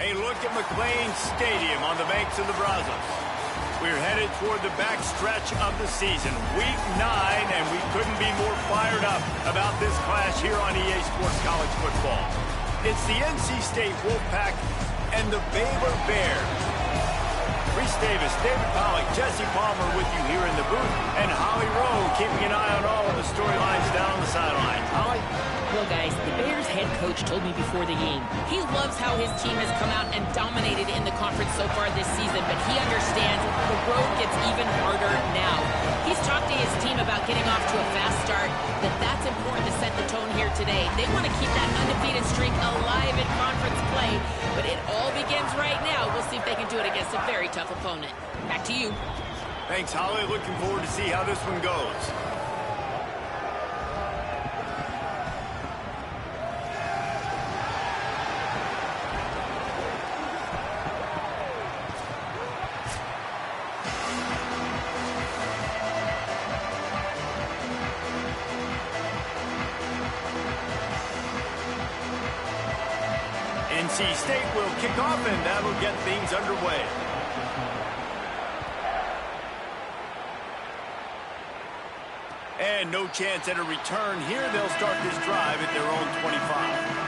A look at McLean Stadium on the banks of the Brazos. We're headed toward the backstretch of the season, week 9, and we couldn't be more fired up about this clash here on EA Sports College Football. It's the NC State Wolfpack and the Baylor Bears. Reese Davis, David Pollack, Jesse Palmer with you here in the booth, and Holly Rowe keeping an eye on all of the storylines down on the sideline. Holly? Well, guys, the Bears head coach told me before the game he loves how his team has come out and dominated in the conference so far this season, but he understands the road gets even harder now. He's talked to his team about getting off to a fast start, that's important to set the tone here today. They want to keep that undefeated streak alive in conference play, but it all begins right now. We'll see if they can do it against a very tough opponent. Back to you. Thanks, Holly. Looking forward to see how this one goes. NC State will kick off, and that'll get things underway. And no chance at a return here. They'll start this drive at their own 25.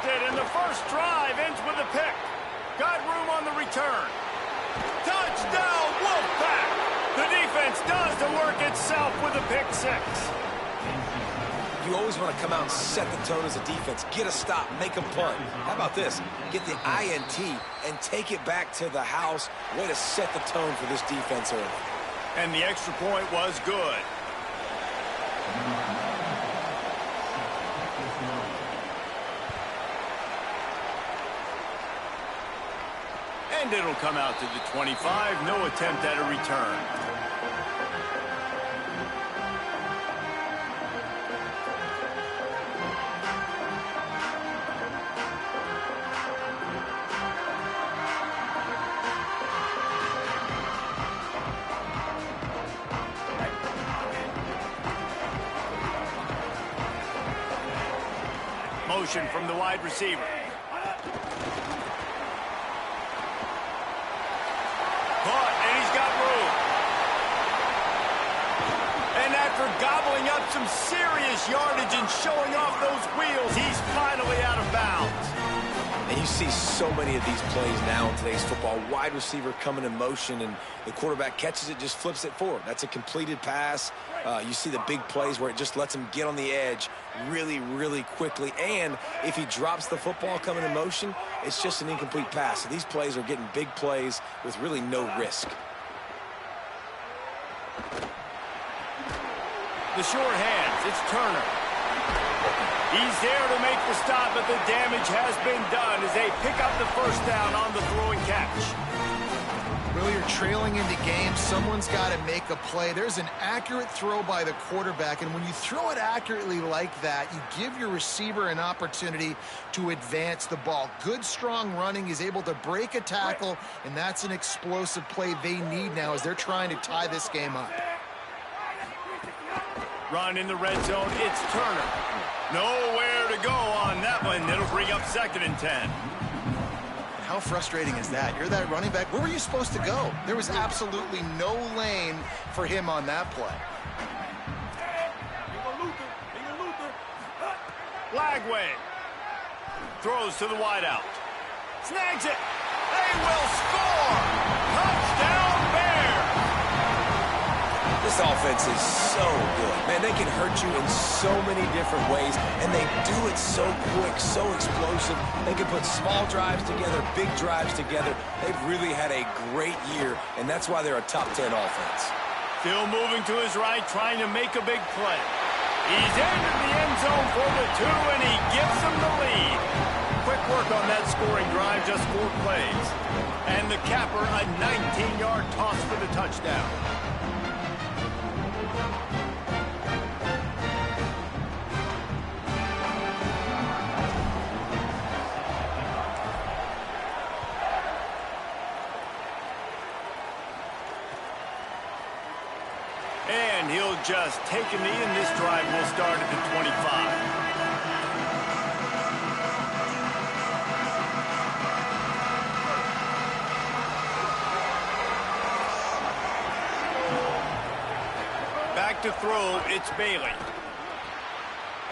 And the first drive ends with a pick. Got room on the return. Touchdown, Wolfpack! The defense does the work itself with a pick six. You always want to come out and set the tone as a defense. Get a stop, make a punt. How about this? Get the INT and take it back to the house. Way to set the tone for this defense early. And the extra point was good. And it'll come out to the 25. No attempt at a return. Motion from the wide receiver. After gobbling up some serious yardage and showing off those wheels, he's finally out of bounds. And you see so many of these plays now in today's football. Wide receiver coming in motion, and the quarterback catches it, just flips it forward. That's a completed pass. You see the big plays where it just lets him get on the edge really, really quickly. And if he drops the football coming in motion, it's just an incomplete pass. So these plays are getting big plays with really no risk. The short hands, it's Turner. He's there to make the stop, but the damage has been done as they pick up the first down on the throwing catch. Really, you're trailing in the game. Someone's got to make a play. There's an accurate throw by the quarterback, and when you throw it accurately like that, you give your receiver an opportunity to advance the ball. Good, strong running. He's able to break a tackle, and that's an explosive play they need now as they're trying to tie this game up. Run in the red zone, it's Turner. Nowhere to go on that one. It'll bring up 2nd and 10. How frustrating is that? You're that running back. Where were you supposed to go? There was absolutely no lane for him on that play. Lagway throws to the wideout. Snags it. They will score. Touchdown, Bears. This offense is so good. Man, they can hurt you in so many different ways, and they do it so quick, so explosive. They can put small drives together, big drives together. They've really had a great year, and that's why they're a top 10 offense. Still moving to his right, trying to make a big play. He's entered the end zone for the 2, and he gives them the lead. Quick work on that scoring drive, just 4 plays. And the capper, a 19-yard toss for the touchdown. just take a knee, and this drive will start at the 25. Back to throw, it's Bailey.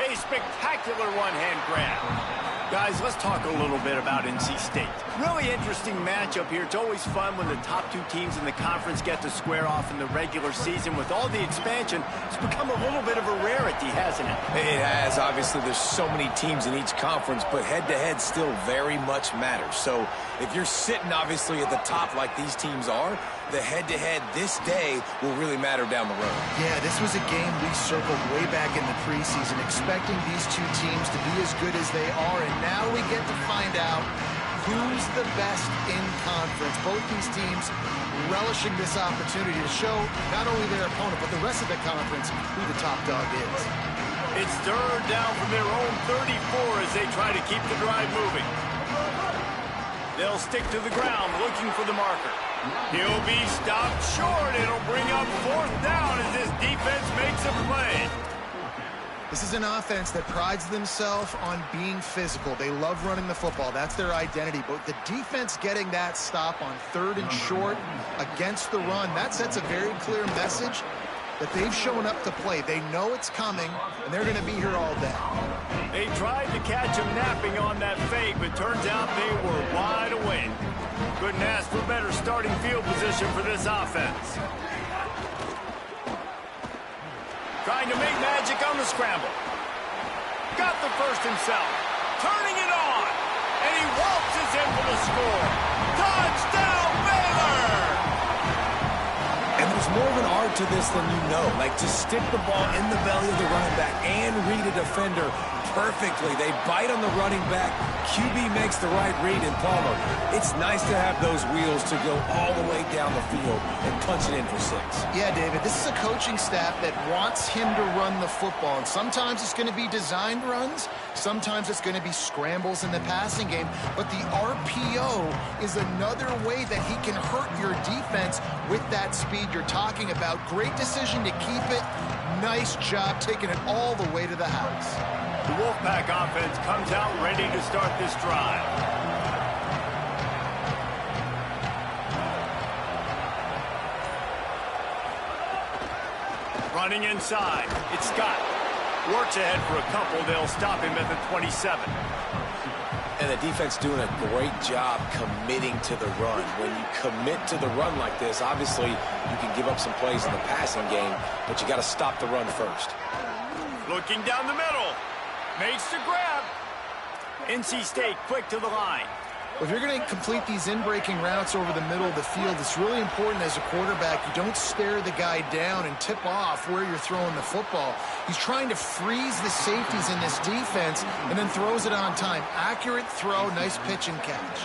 A spectacular one-hand grab. Guys, let's talk a little bit about NC State. Really interesting matchup here. It's always fun when the top two teams in the conference get to square off in the regular season. With all the expansion, it's become a little bit of a rarity, hasn't it? It has. Obviously, there's so many teams in each conference, but head-to-head still very much matters. So if you're sitting, obviously, at the top like these teams are, the head-to-head this day will really matter down the road. Yeah, this was a game we circled way back in the preseason, expecting these two teams to be as good as they are, and now we get to find out who's the best in conference. Both these teams relishing this opportunity to show not only their opponent, but the rest of the conference who the top dog is. It's third down from their own 34 as they try to keep the drive moving. They'll stick to the ground looking for the marker. He'll be stopped short. It'll bring up fourth down as this defense makes a play. This is an offense that prides themselves on being physical. They love running the football. That's their identity. But the defense getting that stop on third and short against the run, that sets a very clear message that they've shown up to play. They know it's coming, and they're going to be here all day. They tried to catch him napping on that fake, but turns out they were wide awake. Couldn't ask for better starting field position for this offense. Trying to make magic on the scramble. Got the first himself. Turning it on. And he waltzes in for the score. Touchdown, Baylor! And there's more of an art to this than you know. Like, just stick the ball in the belly of the running back and read a defender perfectly. They bite on the running back. QB makes the right read in Palmer. It's nice to have those wheels to go all the way down the field and punch it in for 6. Yeah, David, this is a coaching staff that wants him to run the football. And sometimes it's going to be designed runs. Sometimes it's going to be scrambles in the passing game. But the RPO is another way that he can hurt your defense with that speed you're talking about. Great decision to keep it. Nice job taking it all the way to the house. The Wolfpack offense comes out ready to start this drive. Running inside, it's Scott. Works ahead for a couple. They'll stop him at the 27. And the defense doing a great job committing to the run. When you commit to the run like this, obviously you can give up some plays in the passing game, but you got to stop the run first. Looking down the middle. Makes the grab. NC State quick to the line. If you're going to complete these in-breaking routes over the middle of the field, it's really important as a quarterback you don't stare the guy down and tip off where you're throwing the football. He's trying to freeze the safeties in this defense and then throws it on time. Accurate throw, nice pitch and catch.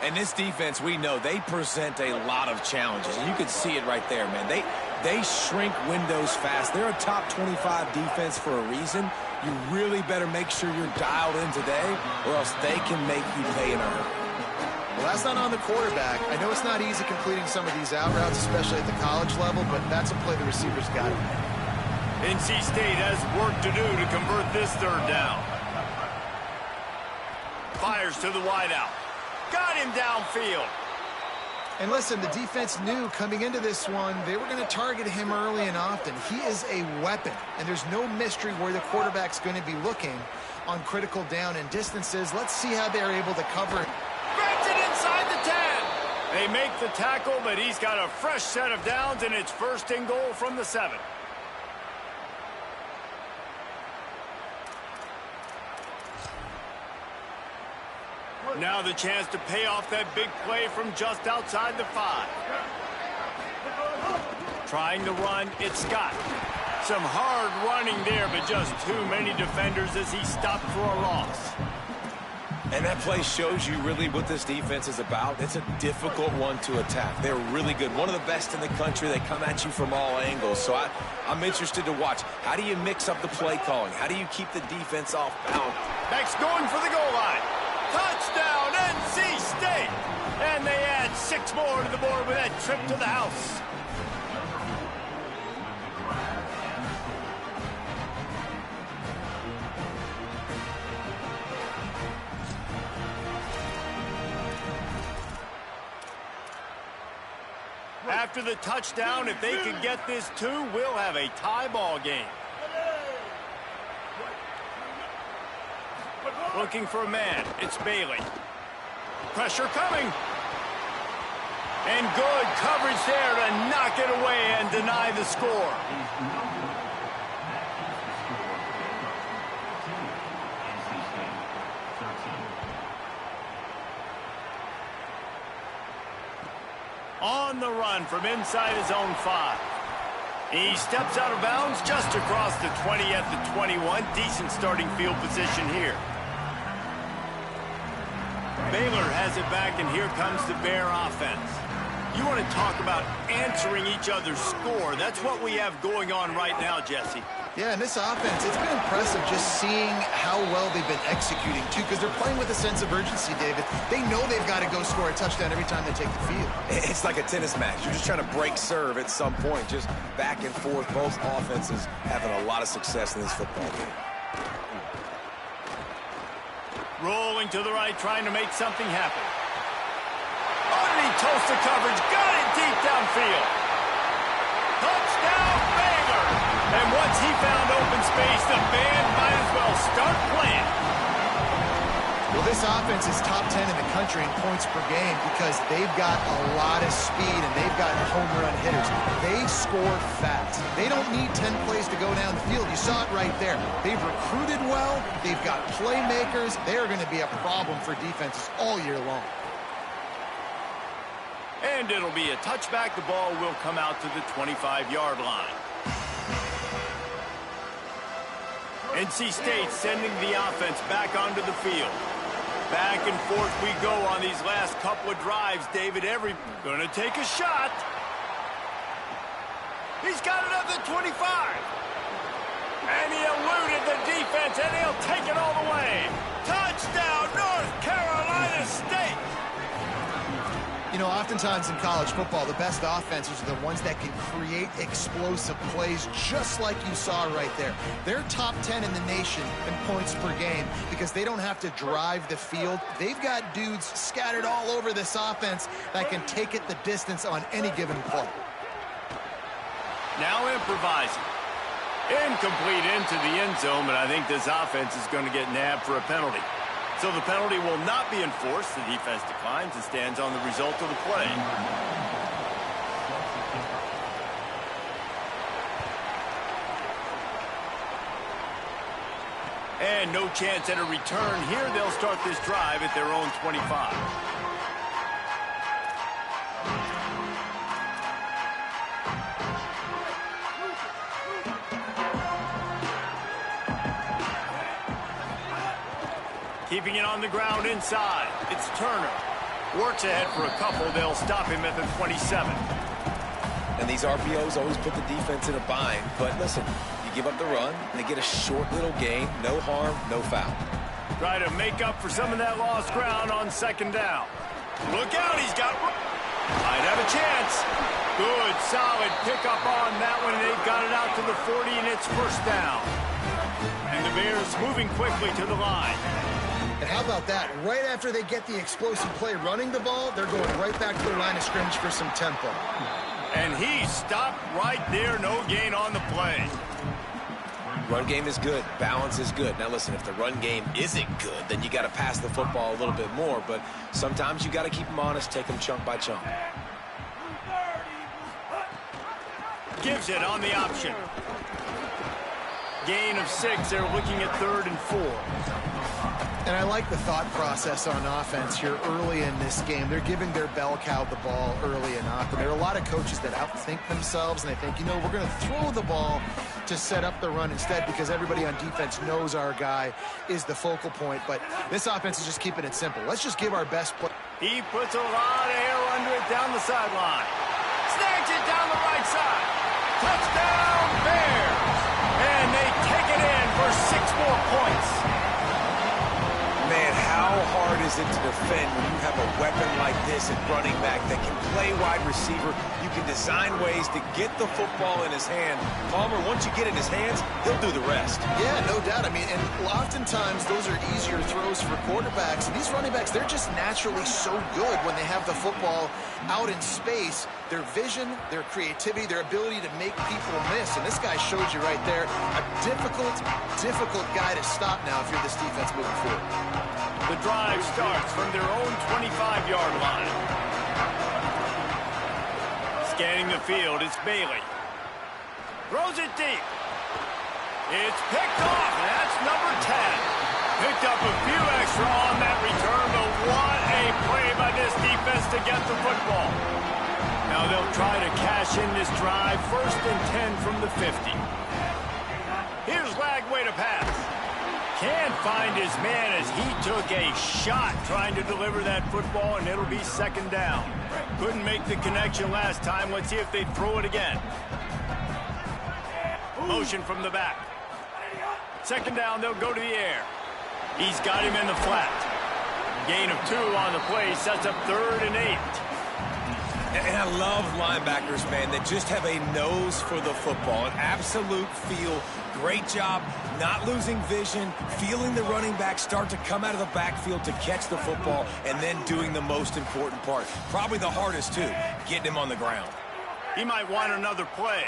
And this defense, we know, they present a lot of challenges. And you can see it right there, man. They shrink windows fast. They're a top 25 defense for a reason. You really better make sure you're dialed in today, or else they can make you pay in a hurry. Well, that's not on the quarterback. I know it's not easy completing some of these out routes, especially at the college level, but that's a play the receiver's got to make. NC State has work to do to convert this third down. Fires to the wideout. Got him downfield. And listen, the defense knew coming into this one, they were going to target him early and often. He is a weapon, and there's no mystery where the quarterback's going to be looking on critical down and distances. Let's see how they're able to cover it. Grabs it inside the 10. They make the tackle, but he's got a fresh set of downs, and it's first and goal from the 7. Now the chance to pay off that big play from just outside the 5. Trying to run, it's Scott. Some hard running there, but just too many defenders as he stopped for a loss. And that play shows you really what this defense is about. It's a difficult one to attack. They're really good. One of the best in the country. They come at you from all angles. So I'm interested to watch. How do you mix up the play calling? How do you keep the defense off balance? Next going for the goal line. Touchdown, NC State! And they add 6 more to the board with that trip to the house. After the touchdown, if they could get this too, we'll have a tie ball game. Looking for a man. It's Bailey. Pressure coming. And good coverage there to knock it away and deny the score. On the run from inside his own 5. He steps out of bounds just across the 20 at the 21. Decent starting field position here. Baylor has it back, and here comes the Bear offense. You want to talk about answering each other's score. That's what we have going on right now, Jesse. Yeah, and this offense, it's been impressive just seeing how well they've been executing, too, because they're playing with a sense of urgency, David. They know they've got to go score a touchdown every time they take the field. It's like a tennis match. You're just trying to break serve at some point, just back and forth. Both offenses having a lot of success in this football game. Rolling to the right, trying to make something happen. Underneath toast the coverage, got it deep downfield. Touchdown, Baylor! And once he found open space, the band might as well start playing. Well, this offense is top 10 in the country in points per game because they've got a lot of speed and they've got home run hitters. They score fast. They don't need 10 plays to go down the field. You saw it right there. They've recruited well. They've got playmakers. They are going to be a problem for defenses all year long. And it'll be a touchback. The ball will come out to the 25-yard line. NC State sending the offense back onto the field. Back and forth we go on these last couple of drives, David. Gonna take a shot. He's got it up to 25. And he eluded the defense, and he'll take it all the way. Touchdown, North Carolina State. You know, oftentimes in college football, the best offenses are the ones that can create explosive plays just like you saw right there. They're top 10 in the nation in points per game because they don't have to drive the field. They've got dudes scattered all over this offense that can take it the distance on any given play. Now improvising. Incomplete into the end zone, but I think this offense is going to get nabbed for a penalty. So the penalty will not be enforced. The defense declines and stands on the result of the play. And no chance at a return here. They'll start this drive at their own 25. Keeping it on the ground inside. It's Turner. Works ahead for a couple. They'll stop him at the 27. And these RPOs always put the defense in a bind. But listen, you give up the run, they get a short little gain. No harm, no foul. Try to make up for some of that lost ground on second down. Look out, he's got... Might have a chance. Good, solid pickup on that one. They've got it out to the 40, and it's first down. And the Bears moving quickly to the line. And how about that? Right after they get the explosive play running the ball, they're going right back to the line of scrimmage for some tempo. And he stopped right there. No gain on the play. Run game is good. Balance is good. Now, listen, if the run game isn't good, then you got to pass the football a little bit more. But sometimes you got to keep them honest, take them chunk by chunk. Gives it on the option. Gain of 6. They're looking at 3rd and 4. And I like the thought process on offense here early in this game. They're giving their bell cow the ball early enough. And there are a lot of coaches that outthink themselves, and they think, you know, we're going to throw the ball to set up the run instead because everybody on defense knows our guy is the focal point. But this offense is just keeping it simple. Let's just give our best play. He puts a lot of air under it down the sideline. Snags it down the right side. Touchdown, Bears. And they take it in for 6 more points. Man, how hard is it to defend when you have a weapon like this at running back that can play wide receiver? You can design ways to get the football in his hand. Palmer, once you get it in his hands, he'll do the rest. Yeah, no doubt. I mean, and oftentimes those are easier throws for quarterbacks. And these running backs, they're just naturally so good when they have the football out in space. Their vision, their creativity, their ability to make people miss. And this guy showed you right there a difficult guy to stop now if you're this defense moving forward. The drive starts from their own 25-yard line. Scanning the field, it's Bailey. Throws it deep. It's picked off, and that's number 10. Picked up a few extra on that return, but what a play by this defense to get the football. Now they'll try to cash in this drive. 1st and 10 from the 50. Here's Lagway to pass. Can't find his man as he took a shot trying to deliver that football, and it'll be 2nd down. Couldn't make the connection last time. Let's see if they throw it again. Motion from the back. 2nd down, they'll go to the air. He's got him in the flat. Gain of 2 on the play sets up 3rd and 8. And I love linebackers, man, that just have a nose for the football, an absolute feel. Great job not losing vision, feeling the running back start to come out of the backfield to catch the football, and then doing the most important part. Probably the hardest, too, getting him on the ground. He might want another play.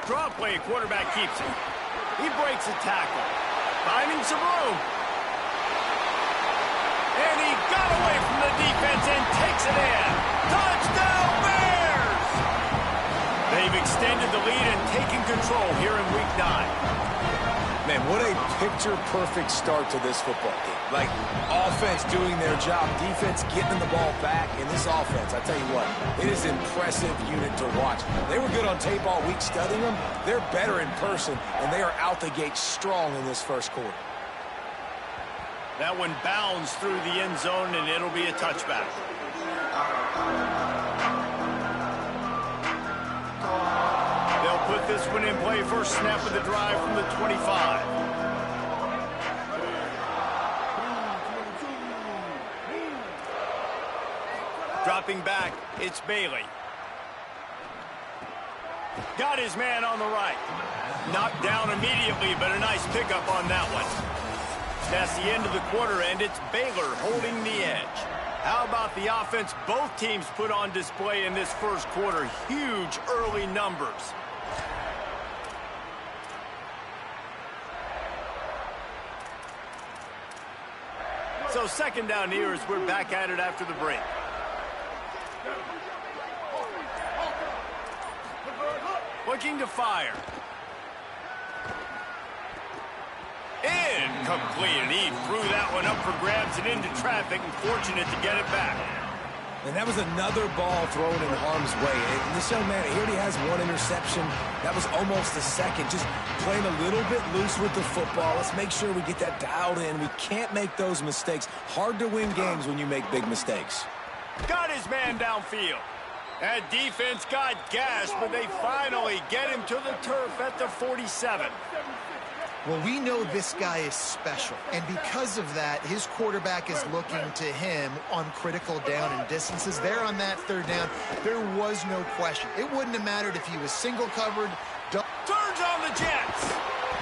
Draw play, quarterback keeps it. He breaks a tackle, finding some room. And he got away from the defense and takes it in. Touchdown, Bears! They've extended the lead and taken control here in Week 9. Man, what a picture-perfect start to this football game. Like, offense doing their job, defense getting the ball back. In this offense, I tell you what, it is an impressive unit to watch. They were good on tape all week studying them. They're better in person, and they are out the gate strong in this first quarter. That one bounds through the end zone, and it'll be a touchback. They'll put this one in play. First snap of the drive from the 25. Dropping back, it's Bailey. Got his man on the right. Knocked down immediately, but a nice pickup on that one. That's the end of the quarter, and it's Baylor holding the edge. How about the offense both teams put on display in this first quarter? Huge early numbers. So 2nd down here as we're back at it after the break. Looking to fire. Incomplete, and he threw that one up for grabs and into traffic, and fortunate to get it back. And that was another ball thrown in harm's way. And this young man, he already has 1 interception. That was almost the 2nd. Just playing a little bit loose with the football. Let's make sure we get that dialed in. We can't make those mistakes. Hard to win games when you make big mistakes. Got his man downfield. That defense got gashed, but they finally get him to the turf at the 47. Well, we know this guy is special, and because of that, his quarterback is looking to him on critical down and distances. There on that 3rd down, there was no question. It wouldn't have mattered if he was single covered. Turns on the Jets.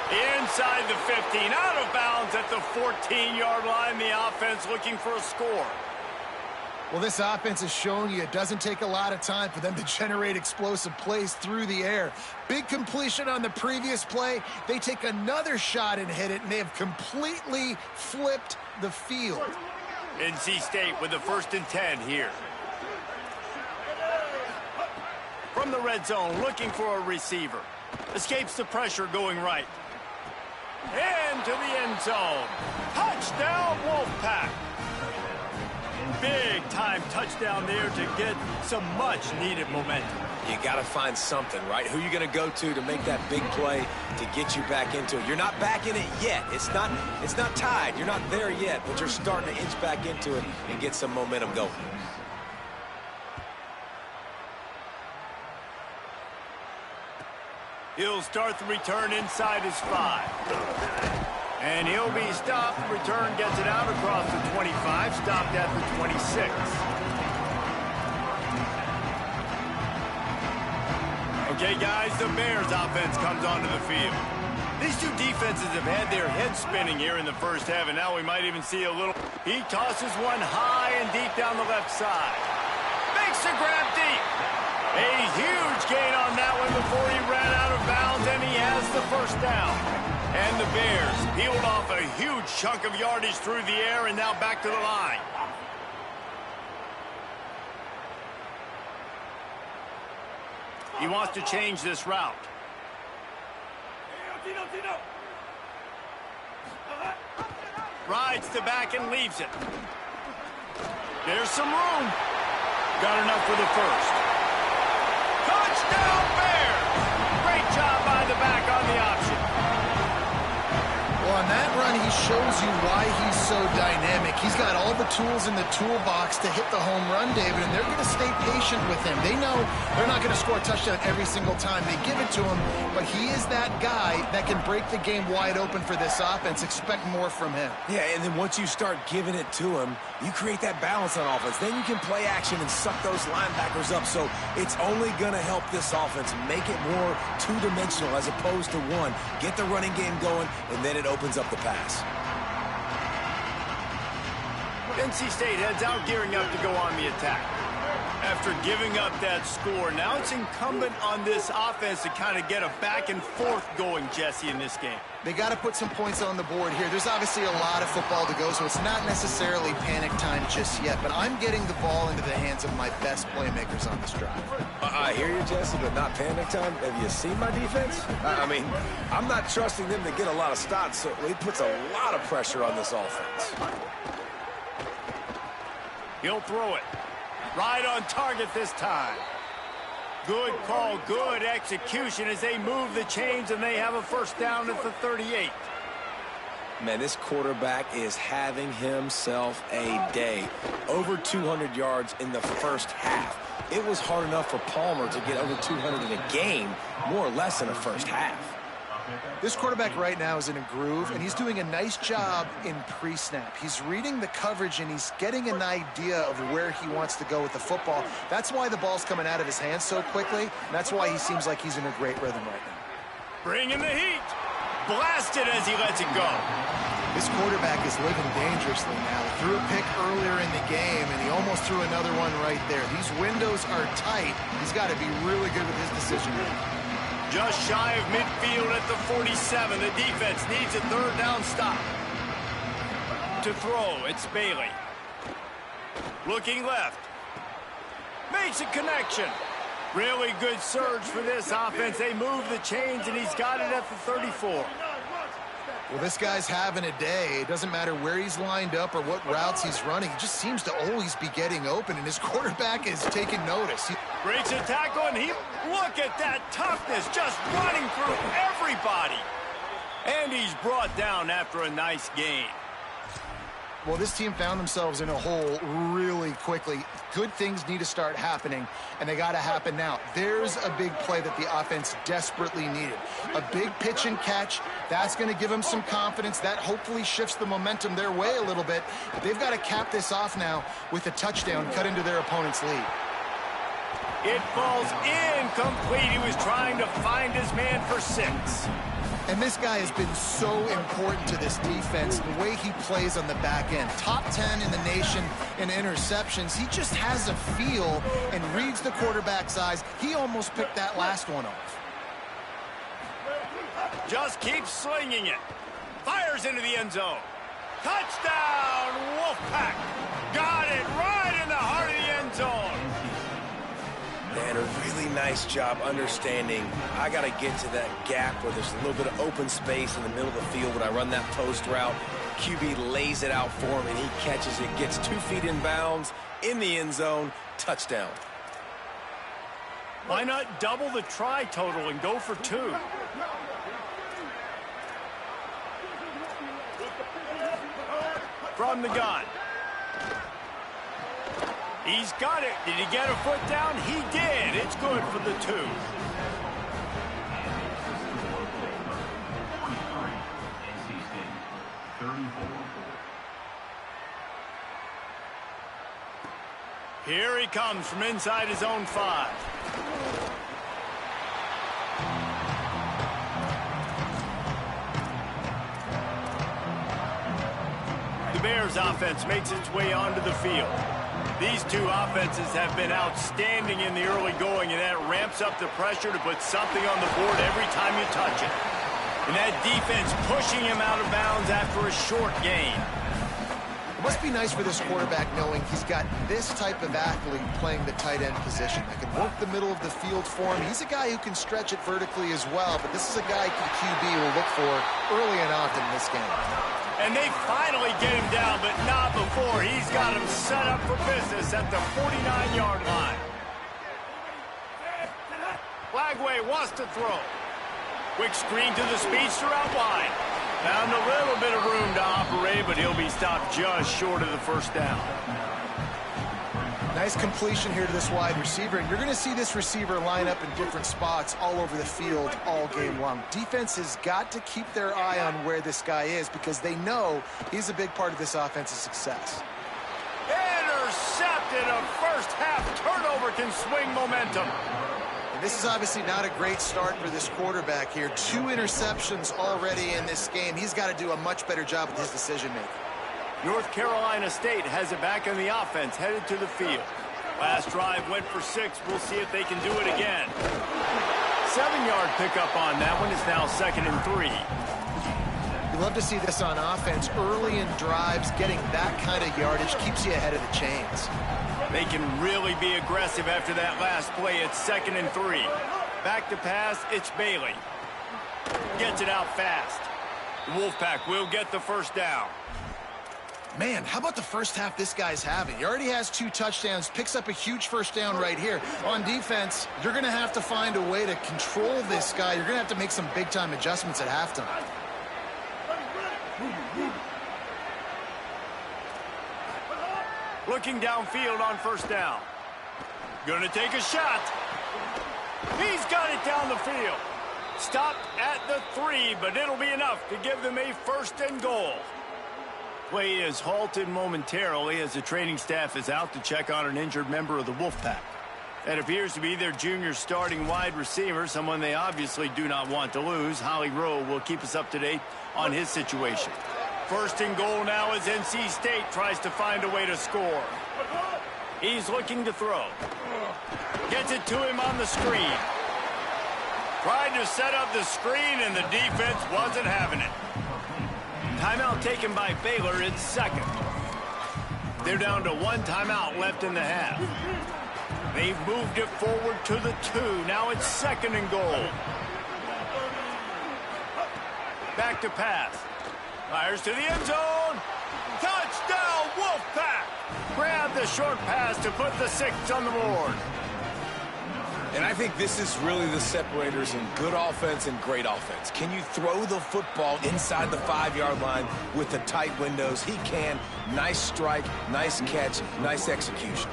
Inside the 15, out of bounds at the 14-yard line. The offense looking for a score. Well, this offense has shown you it doesn't take a lot of time for them to generate explosive plays through the air. Big completion on the previous play. They take another shot and hit it, and they have completely flipped the field. NC State with the 1st and 10 here. From the red zone, looking for a receiver. Escapes the pressure going right. Into the end zone. Touchdown, Wolfpack. Big-time touchdown there to get some much-needed momentum. You got to find something, right? Who you going to go to make that big play to get you back into it? You're not back in it yet. It's not tied. You're not there yet, but you're starting to inch back into it and get some momentum going. He'll start the return inside his 5. And he'll be stopped. Return gets it out across the 25, stopped at the 26. Okay, guys, the Bears offense comes onto the field. These two defenses have had their heads spinning here in the first half, and now we might even see a little. He tosses one high and deep down the left side. Makes the grab deep. A huge gain on that one before he ran out of bounds, and he has the first down. And the Bears peeled off a huge chunk of yardage through the air and now back to the line. He wants to change this route. Rides to back and leaves it. There's some room. Got enough for the first. Touchdown Bears! Great job by the back on the option. Well, on that run, he shows you why he's so dynamic. He's got all the tools in the toolbox to hit the home run, David, and they're going to stay patient with him. They know they're not going to score a touchdown every single time they give it to him, but he is that guy that can break the game wide open for this offense. Expect more from him. Yeah, and then once you start giving it to him, you create that balance on offense. Then you can play action and suck those linebackers up. So it's only going to help this offense make it more two-dimensional as opposed to one. Get the running game going, and then it opens up the pass. NC State heads out, gearing up to go on the attack. After giving up that score, now it's incumbent on this offense to kind of get a back and forth going, Jesse, in this game. They got to put some points on the board here. There's obviously a lot of football to go, so it's not necessarily panic time just yet, but I'm getting the ball into the hands of my best playmakers on this drive. I hear you, Jesse, but not panic time. Have you seen my defense? I mean, I'm not trusting them to get a lot of stops, so it puts a lot of pressure on this offense. He'll throw it. Right on target this time. Good call, good execution as they move the chains and they have a first down at the 38. Man, this quarterback is having himself a day. Over 200 yards in the first half. It was hard enough for Palmer to get over 200 in a game, more or less in the first half. This quarterback right now is in a groove, and he's doing a nice job in pre-snap. He's reading the coverage, and he's getting an idea of where he wants to go with the football. That's why the ball's coming out of his hands so quickly, and that's why he seems like he's in a great rhythm right now. Bring in the heat. Blasted as he lets it go. This quarterback is living dangerously now. He threw a pick earlier in the game, and he almost threw another one right there. These windows are tight. He's got to be really good with his decision-making. Just shy of midfield at the 47. The defense needs a third down stop. To throw, it's Bailey. Looking left. Makes a connection. Really good surge for this offense. They move the chains, and he's got it at the 34. Well, this guy's having a day. It doesn't matter where he's lined up or what routes he's running. He just seems to always be getting open, and his quarterback is taking notice. Breaks a tackle, and look at that toughness, just running through everybody. And he's brought down after a nice gain. Well, this team found themselves in a hole really quickly. Good things need to start happening, and they got to happen now. There's a big play that the offense desperately needed. A big pitch and catch. That's going to give them some confidence. That hopefully shifts the momentum their way a little bit. But they've got to cap this off now with a touchdown cut into their opponent's lead. It falls incomplete. He was trying to find his man for 6. And this guy has been so important to this defense, the way he plays on the back end. Top 10 in the nation in interceptions. He just has a feel and reads the quarterback's eyes. He almost picked that last one off. Just keeps slinging it. Fires into the end zone. Touchdown, Wolfpack. Got it right in the heart of the end zone. And a really nice job understanding I got to get to that gap where there's a little bit of open space in the middle of the field when I run that post route. QB lays it out for him, and he catches it, gets 2 feet in bounds, in the end zone, touchdown. Why not double the try total and go for 2? From the gun. He's got it. Did he get a foot down? He did. It's good for the 2. Here he comes from inside his own 5. The Bears offense makes its way onto the field. These two offenses have been outstanding in the early going, and that ramps up the pressure to put something on the board every time you touch it. And that defense pushing him out of bounds after a short gain. It must be nice for this quarterback knowing he's got this type of athlete playing the tight end position that can work the middle of the field for him. He's a guy who can stretch it vertically as well, but this is a guy the QB will look for early and often in this game. And they finally get him down, but not before. He's got him set up for business at the 49-yard line. Lagway wants to throw. Quick screen to the speedster out wide. Found a little bit of room to operate, but he'll be stopped just short of the first down. Nice completion here to this wide receiver, and you're going to see this receiver line up in different spots all over the field all game long. Defense has got to keep their eye on where this guy is because they know he's a big part of this offense's success. Intercepted. A first-half turnover can swing momentum. And this is obviously not a great start for this quarterback here. 2 interceptions already in this game. He's got to do a much better job with his decision-making. North Carolina State has it back on the offense, headed to the field. Last drive went for 6. We'll see if they can do it again. 7-yard pickup on that one. It's now 2nd and 3. You love to see this on offense. Early in drives, getting that kind of yardage keeps you ahead of the chains. They can really be aggressive after that last play. It's 2nd and 3. Back to pass, it's Bailey. Gets it out fast. The Wolfpack will get the first down. Man, how about the first half this guy's having? He already has 2 touchdowns, picks up a huge first down right here. On defense, you're going to have to find a way to control this guy. You're going to have to make some big-time adjustments at halftime. Looking downfield on first down. Going to take a shot. He's got it down the field. Stopped at the 3, but it'll be enough to give them a 1st and goal. Play is halted momentarily as the training staff is out to check on an injured member of the Wolfpack. That appears to be their junior starting wide receiver, someone they obviously do not want to lose. Holly Rowe will keep us up to date on his situation. 1st and goal now as NC State tries to find a way to score. He's looking to throw. Gets it to him on the screen. Tried to set up the screen and the defense wasn't having it. Timeout taken by Baylor. It's 2nd. They're down to 1 timeout left in the half. They've moved it forward to the 2. Now it's 2nd and goal. Back to pass. Fires to the end zone. Touchdown, Wolfpack! Grab the short pass to put the 6 on the board. And I think this is really the separators in good offense and great offense. Can you throw the football inside the 5-yard line with the tight windows? He can. Nice strike, nice catch, nice execution.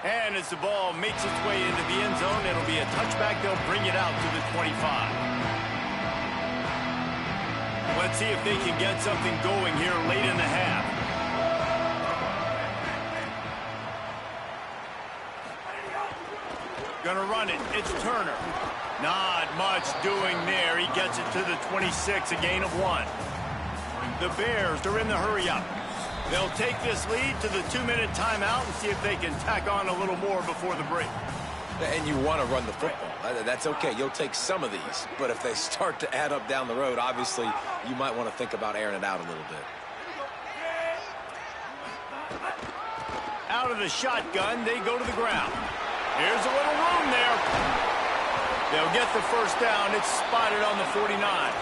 And as the ball makes its way into the end zone, it'll be a touchback. They'll bring it out to the 25. Let's see if they can get something going here late in the half. Gonna run it. It's Turner. Not much doing there. He gets it to the 26, a gain of 1. The Bears are in the hurry-up. They'll take this lead to the 2-minute timeout and see if they can tack on a little more before the break. And you want to run the football. That's okay. You'll take some of these. But if they start to add up down the road, obviously, you might want to think about airing it out a little bit. Out of the shotgun, they go to the ground. Here's a little room there. They'll get the first down. It's spotted on the 49.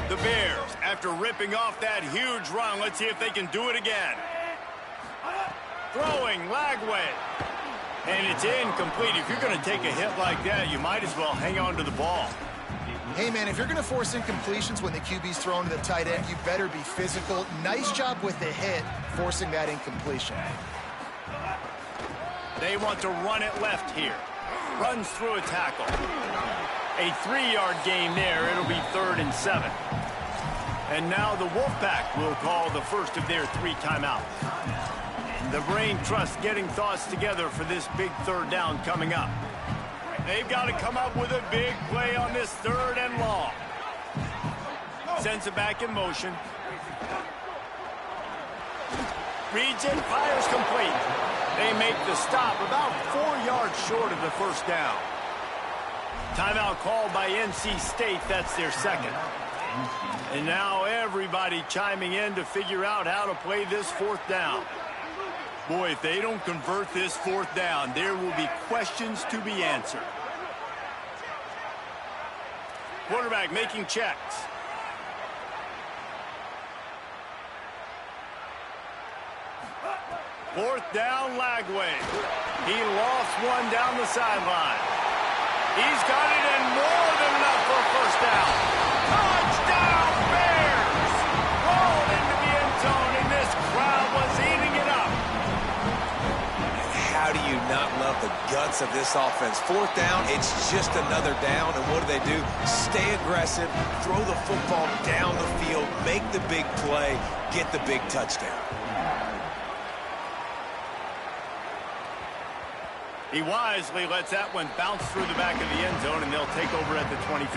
The Bears, after ripping off that huge run, let's see if they can do it again. Throwing, Lagway. And it's incomplete. If you're going to take a hit like that, you might as well hang on to the ball. Hey, man, if you're going to force incompletions when the QB's thrown to the tight end, you better be physical. Nice job with the hit, forcing that incompletion. They want to run it left here. Runs through a tackle. A 3-yard gain there. It'll be 3rd and 7. And now the Wolfpack will call the first of their 3 timeouts. The Brain Trust getting thoughts together for this big 3rd down coming up. They've got to come up with a big play on this 3rd and long. Sends it back in motion. Reads it, fires complete. They make the stop about 4 yards short of the first down. Timeout called by NC State. That's their 2nd. And now everybody chiming in to figure out how to play this 4th down. Boy, if they don't convert this 4th down, there will be questions to be answered. Quarterback making checks. Fourth down, Lagway. He lost one down the sideline. He's got it in more than enough for a first down. Touchdown, Bears! Rolled into the end zone, and this crowd was eating it up. How do you not love the guts of this offense? 4th down, it's just another down, and what do? Stay aggressive, throw the football down the field, make the big play, get the big touchdown. He wisely lets that one bounce through the back of the end zone, and they'll take over at the 25.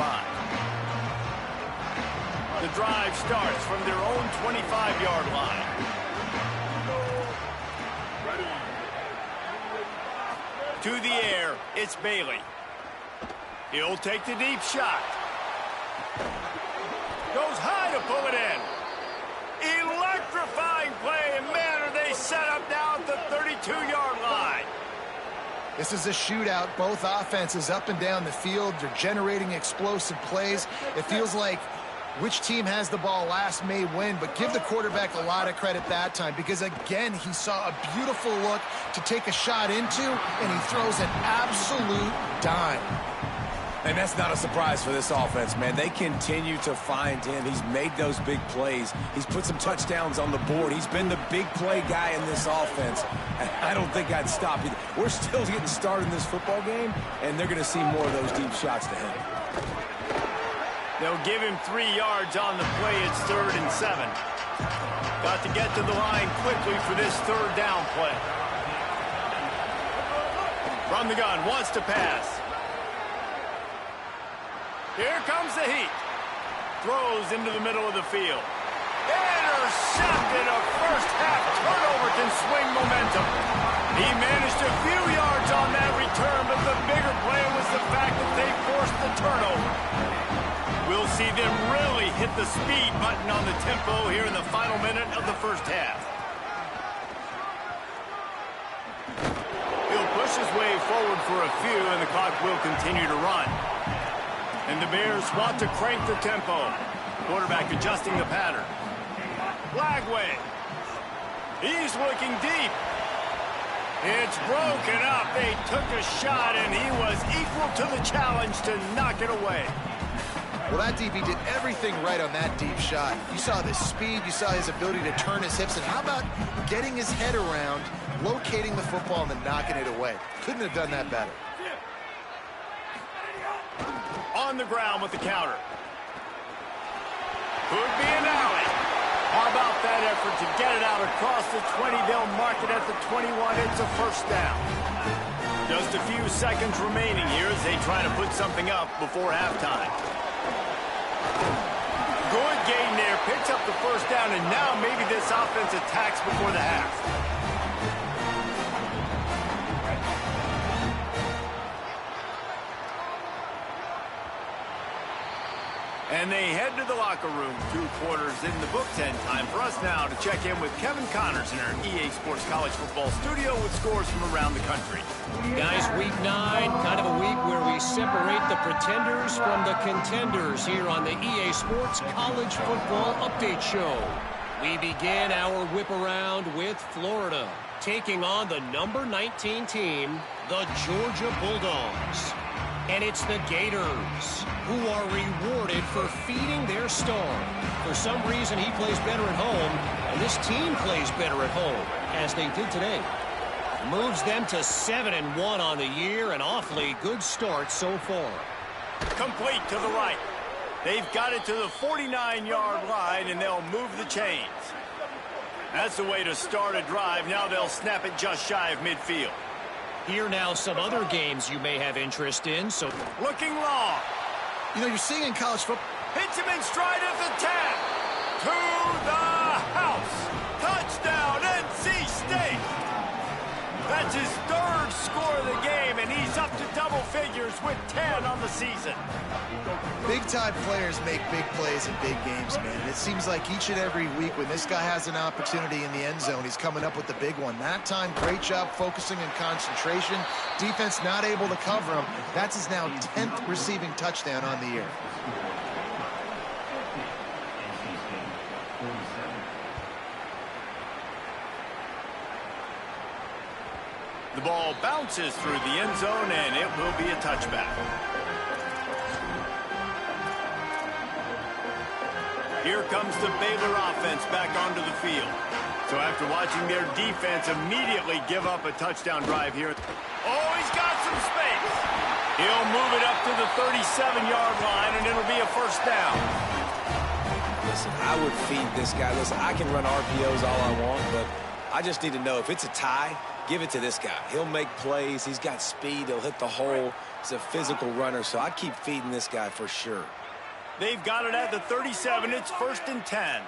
The drive starts from their own 25-yard line. To the air, it's Bailey. He'll take the deep shot. Goes high to pull it in. Electrifying play, and man, are they set up now at the 32-yard line. This is a shootout. Both offenses up and down the field. They're generating explosive plays. It feels like which team has the ball last may win, but give the quarterback a lot of credit that time because, again, he saw a beautiful look to take a shot into, and he throws an absolute dime. And that's not a surprise for this offense, man. They continue to find him. He's made those big plays. He's put some touchdowns on the board. He's been the big play guy in this offense. And I don't think I'd stop either. We're still getting started in this football game, and they're going to see more of those deep shots to him. They'll give him 3 yards on the play. It's 3rd and 7. Got to get to the line quickly for this 3rd down play. From the gun, wants to pass. Here comes the heat. Throws into the middle of the field. Intercepted. A first-half turnover can swing momentum. He managed a few yards on that return, but the bigger play was the fact that they forced the turnover. We'll see them really hit the speed button on the tempo here in the final minute of the first half. He'll push his way forward for a few, and the clock will continue to run. And the Bears want to crank the tempo. Quarterback adjusting the pattern. Lagway. He's looking deep. It's broken up. They took a shot, and he was equal to the challenge to knock it away. Well, that DB did everything right on that deep shot. You saw the speed. You saw his ability to turn his hips. And how about getting his head around, locating the football, and then knocking it away? Couldn't have done that better. On the ground with the counter. Could be an alley. How about that effort to get it out across the 20? They'll mark it at the 21. It's a first down. Just a few seconds remaining here as they try to put something up before halftime. Good gain there. Picks up the first down, and now maybe this offense attacks before the half. And they head to the locker room. 2 quarters in the books, and time for us now to check in with Kevin Connors in our EA Sports College Football Studio with scores from around the country. Guys, week 9, kind of a week where we separate the pretenders from the contenders here on the EA Sports College Football Update Show. We begin our whip around with Florida, taking on the number 19 team, the Georgia Bulldogs. And it's the Gators who are rewarded for feeding their star. For some reason, he plays better at home, and this team plays better at home, as they did today. Moves them to 7-1 on the year. An awfully good start so far. Complete to the right. They've got it to the 49-yard line, and they'll move the chains. That's the way to start a drive. Now they'll snap it just shy of midfield. Here now some other games you may have interest in. So looking long. You know, you're seeing in college football. Hits him in stride at the 10. To the house. Touchdown, NC State. That's his third score of the game, and he's up to double figures with 10 on the season. Big-time players make big plays in big games, man. And it seems like each and every week when this guy has an opportunity in the end zone, he's coming up with the big one. That time, great job focusing and concentration. Defense not able to cover him. That's his now 10th receiving touchdown on the year. The ball bounces through the end zone, and it will be a touchback. Here comes the Baylor offense back onto the field. So after watching their defense immediately give up a touchdown drive here. Oh, he's got some space. He'll move it up to the 37-yard line, and it'll be a first down. Listen, I would feed this guy. Listen, I can run RPOs all I want, but I just need to know if it's a tie, give it to this guy. He'll make plays. He's got speed. He'll hit the hole. He's a physical runner, so I'd keep feeding this guy for sure. They've got it at the 37. It's 1st and 10.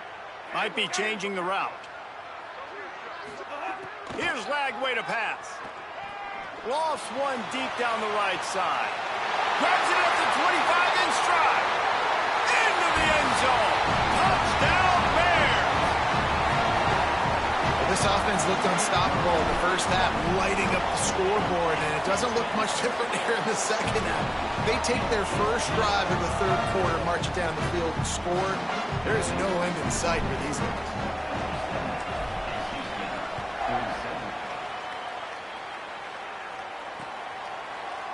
Might be changing the route. Here's Lagway to pass. Lost one deep down the right side. Grabs it at the 25 in stride. Into the end zone. Touchdown, Bears. This offense looked unstoppable in the first half, lighting up the scoreboard, and it doesn't look much different here in the second half. They take their first drive of the third quarter, march it down the field, and score. There is no end in sight for these guys.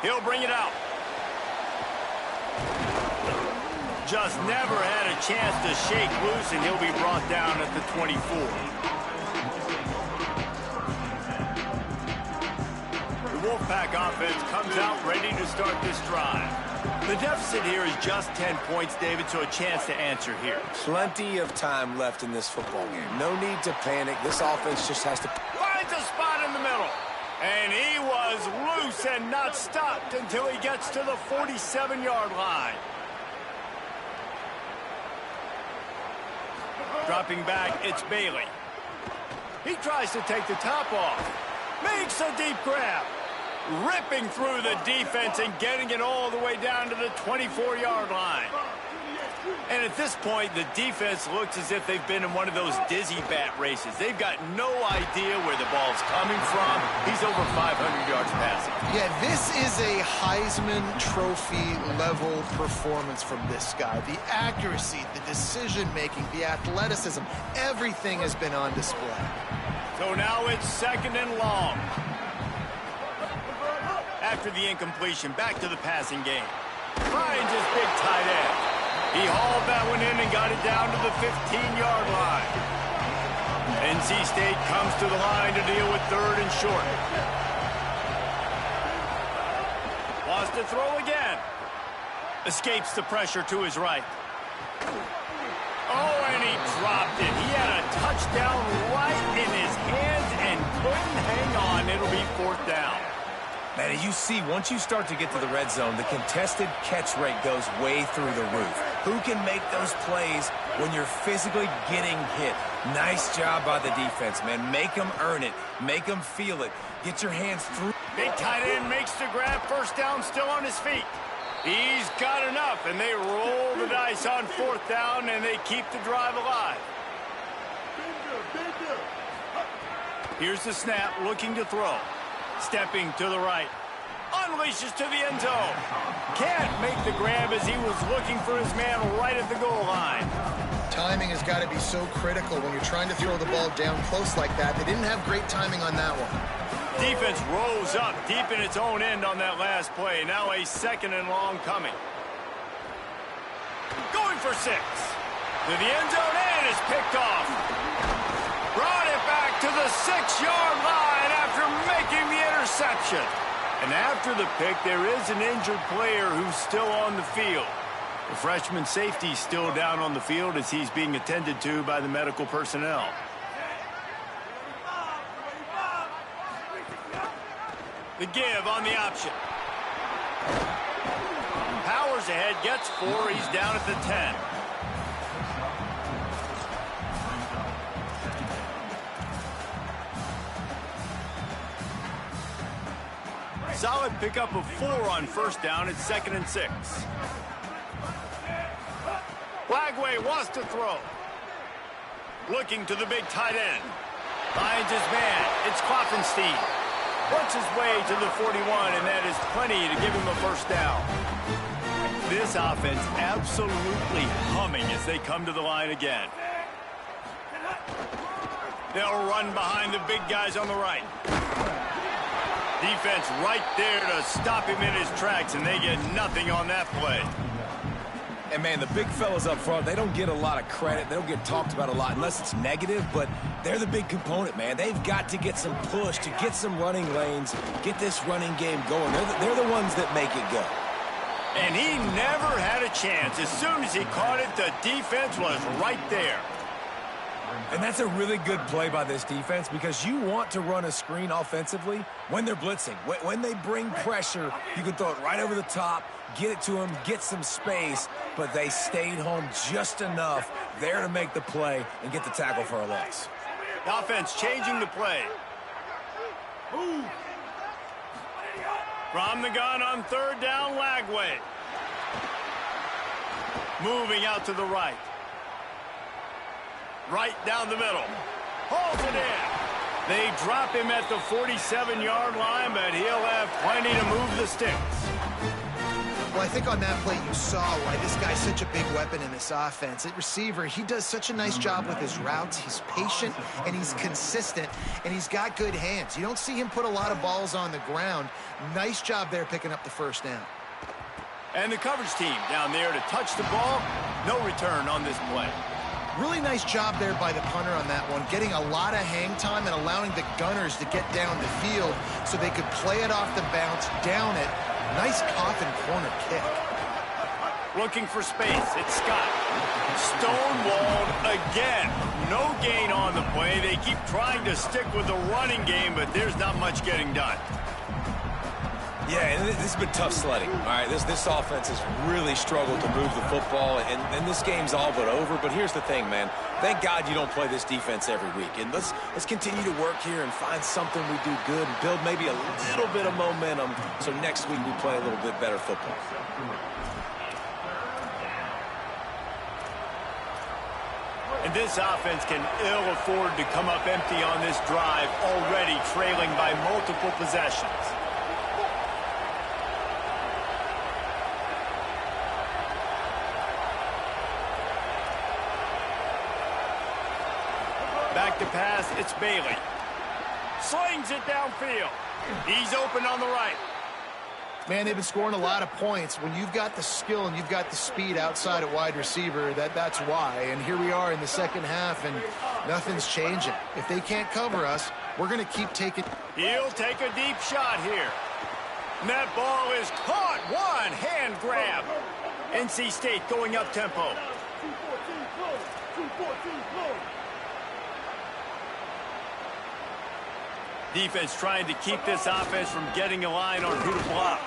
He'll bring it out. Just never had a chance to shake loose, and he'll be brought down at the 24. The Wolfpack offense comes out ready to start this drive. The deficit here is just 10 points, David, so a chance to answer here. Plenty of time left in this football game. No need to panic. This offense just has to... Finds a spot in the middle. And he was loose and not stopped until he gets to the 47-yard line. Dropping back, it's Bailey. He tries to take the top off. Makes a deep grab. Ripping through the defense and getting it all the way down to the 24-yard line. And at this point, the defense looks as if they've been in one of those dizzy bat races. They've got no idea where the ball's coming from. He's over 500 yards passing. Yeah, this is a Heisman Trophy level performance from this guy. The accuracy, the decision-making, the athleticism, everything has been on display. So now it's 2nd and long. After the incompletion, back to the passing game. Finds his big tight end. He hauled that one in and got it down to the 15-yard line. NC State comes to the line to deal with 3rd and short. Wants to throw again. Escapes the pressure to his right. Oh, and he dropped it. He had a touchdown right in his hands and couldn't hang on. It'll be 4th down. Man, as you see, once you start to get to the red zone, the contested catch rate goes way through the roof. Who can make those plays when you're physically getting hit? Nice job by the defense, man. Make them earn it. Make them feel it. Get your hands through. Big tight end makes the grab. 1st down, still on his feet. He's got enough, and they roll the dice on 4th down, and they keep the drive alive. Here's the snap, looking to throw. Stepping to the right. Unleashes to the end zone. Can't make the grab as he was looking for his man right at the goal line. Timing has got to be so critical when you're trying to throw the ball down close like that. They didn't have great timing on that one. Defense rose up deep in its own end on that last play. Now a 2nd and long coming. Going for 6. To the end zone, and is picked off. Brought it back to the 6-yard line after making interception. And after the pick, there is an injured player who's still on the field. The freshman safety is still down on the field as he's being attended to by the medical personnel. The give on the option. Powers ahead, gets 4. He's down at the 10. Solid pickup of 4 on first down. It's 2nd and 6. Lagway wants to throw. Looking to the big tight end. Finds his man. It's Klopfenstein. Works his way to the 41, and that is plenty to give him a first down. This offense absolutely humming as they come to the line again. They'll run behind the big guys on the right. Defense right there to stop him in his tracks, and they get nothing on that play. And, man, the big fellas up front, they don't get a lot of credit. They don't get talked about a lot unless it's negative, but they're the big component, man. They've got to get some push, to get some running lanes, get this running game going. They're the ones that make it go. And he never had a chance. As soon as he caught it, the defense was right there. And that's a really good play by this defense because you want to run a screen offensively when they're blitzing. When they bring pressure, you can throw it right over the top, get it to them, get some space, but they stayed home just enough there to make the play and get the tackle for a loss. The offense changing the play. From the gun on 3rd down, Lagway. Moving out to the right. Right down the middle. Holds it in. They drop him at the 47-yard line, but he'll have plenty to move the sticks. Well, I think on that play you saw why this guy's such a big weapon in this offense. At receiver, he does such a nice job with his routes. He's patient, and he's consistent, and he's got good hands. You don't see him put a lot of balls on the ground. Nice job there picking up the first down. And the coverage team down there to touch the ball. No return on this play. Really nice job there by the punter on that one, getting a lot of hang time and allowing the gunners to get down the field so they could play it off the bounce, down it. Nice coffin corner kick. Looking for space. It's Scott. Stonewalled again. No gain on the play. They keep trying to stick with the running game, but there's not much getting done. Yeah, and this has been tough sledding. All right, this offense has really struggled to move the football, and this game's all but over. But here's the thing, man. Thank God you don't play this defense every week. And let's continue to work here and find something we do good and build maybe a little bit of momentum so next week we play a little bit better football. And this offense can ill afford to come up empty on this drive, already trailing by multiple possessions. Back to pass, it's Bailey. Slings it downfield. He's open on the right. Man, they've been scoring a lot of points. When you've got the skill and you've got the speed outside at wide receiver, that's why. And here we are in the second half, and nothing's changing. If they can't cover us, we're going to keep taking. He'll take a deep shot here. And that ball is caught. One hand grab. NC State going up tempo. Defense trying to keep this offense from getting a line on who to block.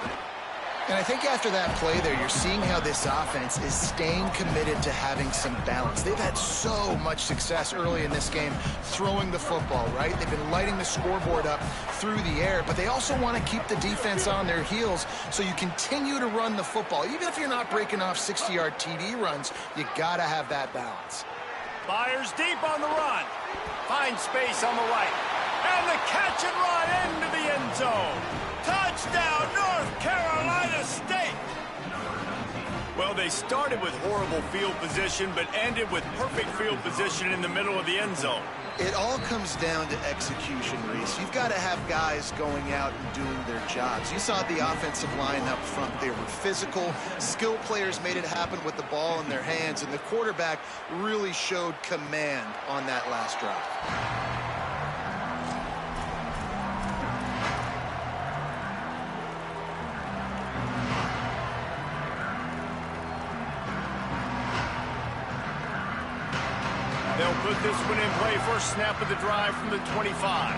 And I think after that play there, you're seeing how this offense is staying committed to having some balance. They've had so much success early in this game throwing the football, right? They've been lighting the scoreboard up through the air, but they also want to keep the defense on their heels so you continue to run the football. Even if you're not breaking off 60-yard TD runs, you got to have that balance. Fires deep on the run. Finds space on the right. And the catch and run into the end zone. Touchdown, North Carolina State. Well, they started with horrible field position, but ended with perfect field position in the middle of the end zone. It all comes down to execution, Reese. You've got to have guys going out and doing their jobs. You saw the offensive line up front. They were physical. Skilled players made it happen with the ball in their hands, and the quarterback really showed command on that last drive. put this one in play. First snap of the drive from the 25.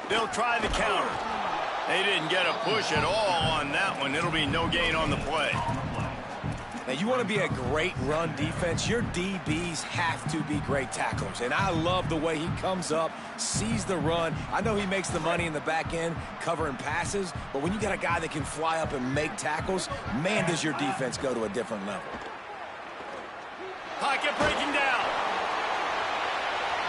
They'll try the counter. They didn't get a push at all on that one. It'll be no gain on the play. Now, you want to be a great run defense, your DBs have to be great tacklers. And I love the way he comes up, sees the run. I know he makes the money in the back end covering passes, but when you got a guy that can fly up and make tackles, man, does your defense go to a different level. Pocket breaking down.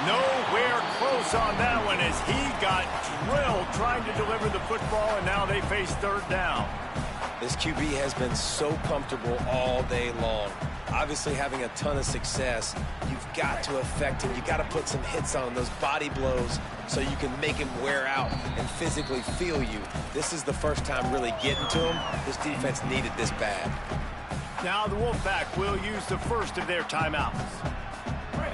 Nowhere close on that one as he got drilled trying to deliver the football, and now they face third down. This QB has been so comfortable all day long. Obviously having a ton of success. You've got to affect him. You've got to put some hits on him, those body blows, so you can make him wear out and physically feel you. This is the first time really getting to him. This defense needed this bad. Now the Wolfpack will use the first of their timeouts.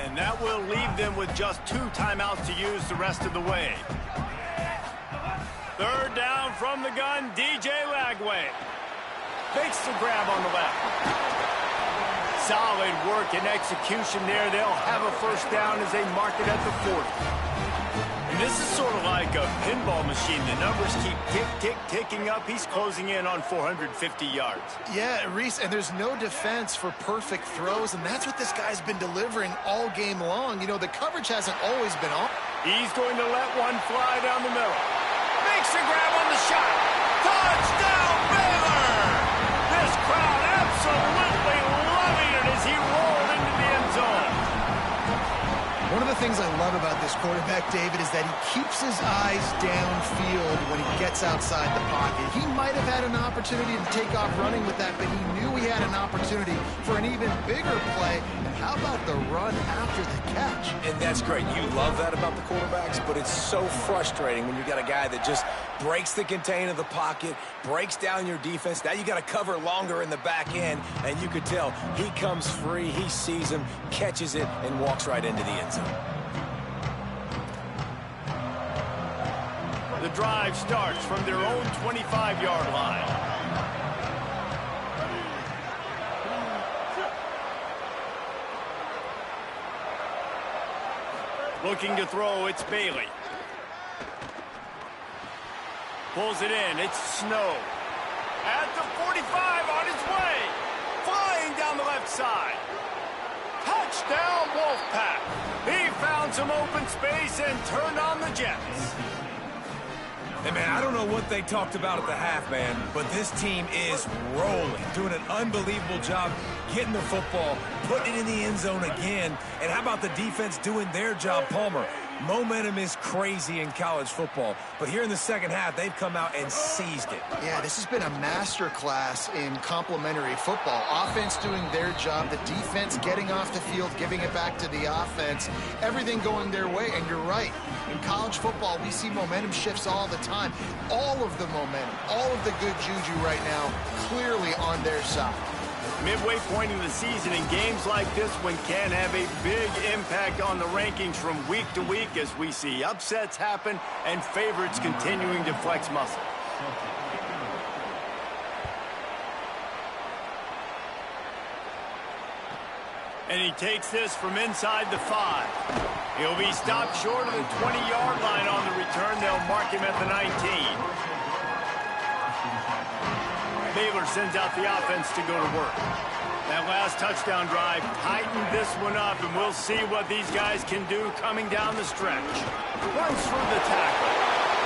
And that will leave them with just 2 timeouts to use the rest of the way. Third down from the gun, DJ Lagway. Makes the grab on the left. Solid work and execution there. They'll have a first down as they mark it at the 40. And this is sort of like a pinball machine. The numbers keep ticking up. He's closing in on 450 yards. Yeah, Reese, and there's no defense for perfect throws, and that's what this guy's been delivering all game long. You know, the coverage hasn't always been on. He's going to let one fly down the middle. Makes a grab on the shot. Touchdown, Baylor! This crowd absolutely loving it as he rolled into the end zone. One of the things I love about this quarterback, David, is that he keeps his eyes downfield when he gets outside the pocket. He might have had an opportunity to take off running with that, but he knew he had an opportunity for an even bigger play. And how about the run after the catch? And that's great. You love that about the quarterbacks, but it's so frustrating when you got a guy that just breaks the contain of the pocket, breaks down your defense. Now you got to cover longer in the back end, and you could tell he comes free, he sees him, catches it, and walks right into the end zone. The drive starts from their own 25-yard line. Looking to throw, it's Bailey. Pulls it in, it's Snow. At the 45 on his way. Flying down the left side. Touchdown, Wolfpack. He found some open space and turned on the Jets. Hey, man, I don't know what they talked about at the half, man, but this team is rolling, doing an unbelievable job getting the football, putting it in the end zone again. And how about the defense doing their job, Palmer? Momentum is crazy in college football, but here in the second half, they've come out and seized it. Yeah, this has been a master class in complementary football. Offense doing their job, the defense getting off the field, giving it back to the offense, everything going their way. And you're right, in college football, we see momentum shifts all the time. All of the momentum, all of the good juju right now, clearly on their side. Midway point in the season, and games like this one can have a big impact on the rankings from week to week as we see upsets happen and favorites continuing to flex muscle. And he takes this from inside the 5. He'll be stopped short of the 20-yard line on the return. They'll mark him at the 19. Baylor sends out the offense to go to work. That last touchdown drive tightened this one up, and we'll see what these guys can do coming down the stretch. Runs through the tackle.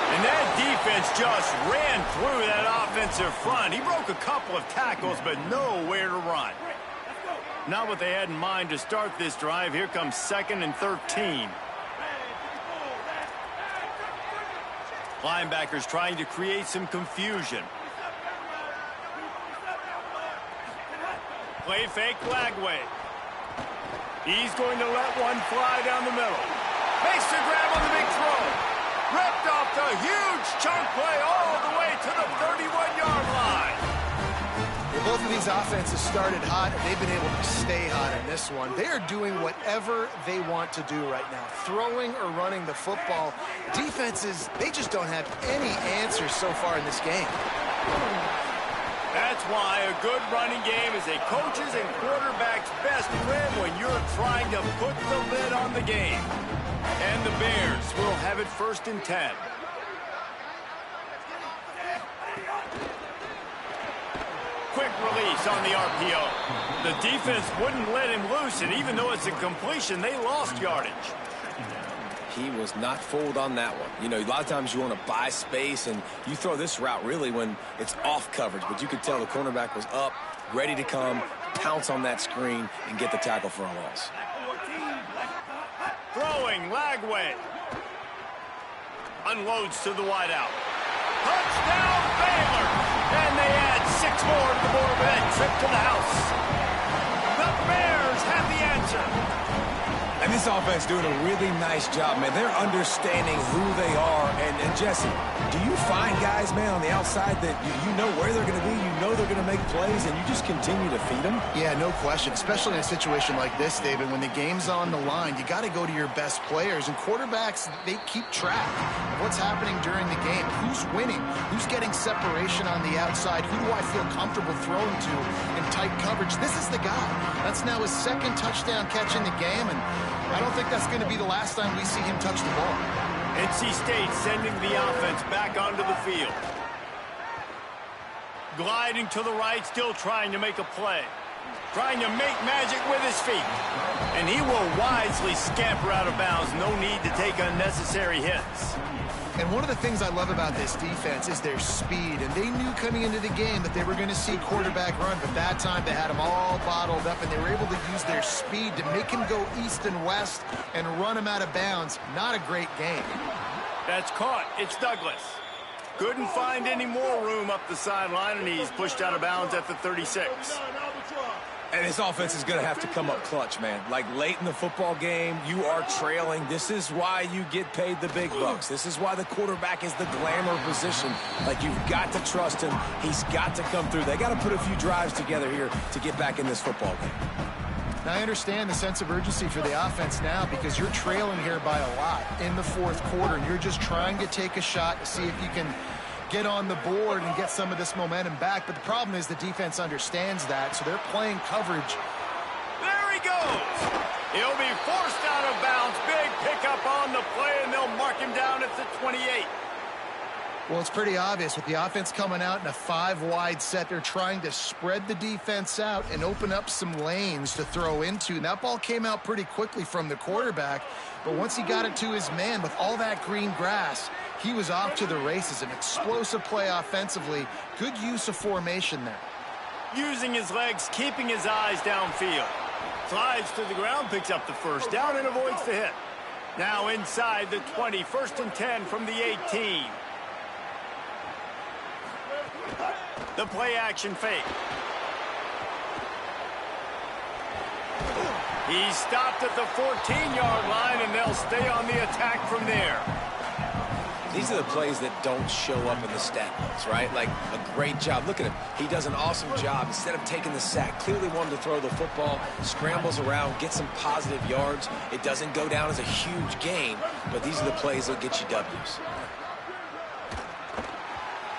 And that defense just ran through that offensive front. He broke a couple of tackles, but nowhere to run. Not what they had in mind to start this drive. Here comes 2nd and 13. Linebackers trying to create some confusion. Play fake Lagway. He's going to let one fly down the middle. Makes the grab on the big throw. Ripped off the huge chunk play all the way to the 31-yard line. Well, both of these offenses started hot, and they've been able to stay hot in this one. They are doing whatever they want to do right now, throwing or running the football. Defenses, they just don't have any answers so far in this game. That's why a good running game is a coach's and quarterback's best friend when you're trying to put the lid on the game. And the Bears will have it 1st and 10. Quick release on the RPO. The defense wouldn't let him loose, and even though it's a completion, they lost yardage. He was not fooled on that one. You know, a lot of times you want to buy space, and you throw this route really when it's off coverage. But you could tell the cornerback was up, ready to come, pounce on that screen, and get the tackle for a loss. Throwing, Lagway. Unloads to the wideout. Touchdown, Baylor! And they add 6 more to the board with that trip to the house. The Bears have the answer. And this offense doing a really nice job, man. They're understanding who they are. And Jesse, do you find guys, man, on the outside that you know where they're going to be, you know they're going to make plays, and you just continue to feed them? Yeah, no question, especially in a situation like this, David, when the game's on the line, you got to go to your best players. And quarterbacks, they keep track of what's happening during the game. Who's winning? Who's getting separation on the outside? Who do I feel comfortable throwing to in tight coverage? This is the guy. That's now his 2nd touchdown catch in the game, and I don't think that's going to be the last time we see him touch the ball. NC State sending the offense back onto the field. Gliding to the right, still trying to make a play. Trying to make magic with his feet. And he will wisely scamper out of bounds. No need to take unnecessary hits. And one of the things I love about this defense is their speed. And they knew coming into the game that they were going to see quarterback run. But that time they had him all bottled up, and they were able to use their speed to make him go east and west and run him out of bounds. Not a great game. That's caught. It's Douglas. Couldn't find any more room up the sideline, and he's pushed out of bounds at the 36. And this offense is going to have to come up clutch, man. Like late in the football game, you are trailing. This is why you get paid the big bucks. This is why the quarterback is the glamour position. Like, you've got to trust him. He's got to come through. They got to put a few drives together here to get back in this football game. Now, I understand the sense of urgency for the offense now because you're trailing here by a lot in the 4th quarter, and you're just trying to take a shot to see if you can get on the board and get some of this momentum back. But the problem is the defense understands that, so they're playing coverage. There he goes. He'll be forced out of bounds. Big pickup on the play, and they'll mark him down at the 28. Well, it's pretty obvious. With the offense coming out in a 5-wide set, they're trying to spread the defense out and open up some lanes to throw into. And that ball came out pretty quickly from the quarterback. But once he got it to his man with all that green grass, he was off to the races. An explosive play offensively. Good use of formation there. Using his legs, keeping his eyes downfield. Slides to the ground, picks up the 1st down, and avoids the hit. Now inside the 20, 1st and 10 from the 18. The play action fake. He's stopped at the 14-yard line, and they'll stay on the attack from there. These are the plays that don't show up in the stat books, right? Like a great job. Look at him. He does an awesome job. Instead of taking the sack, clearly wanted to throw the football, scrambles around, get some positive yards. It doesn't go down as a huge gain, but these are the plays that get you W's.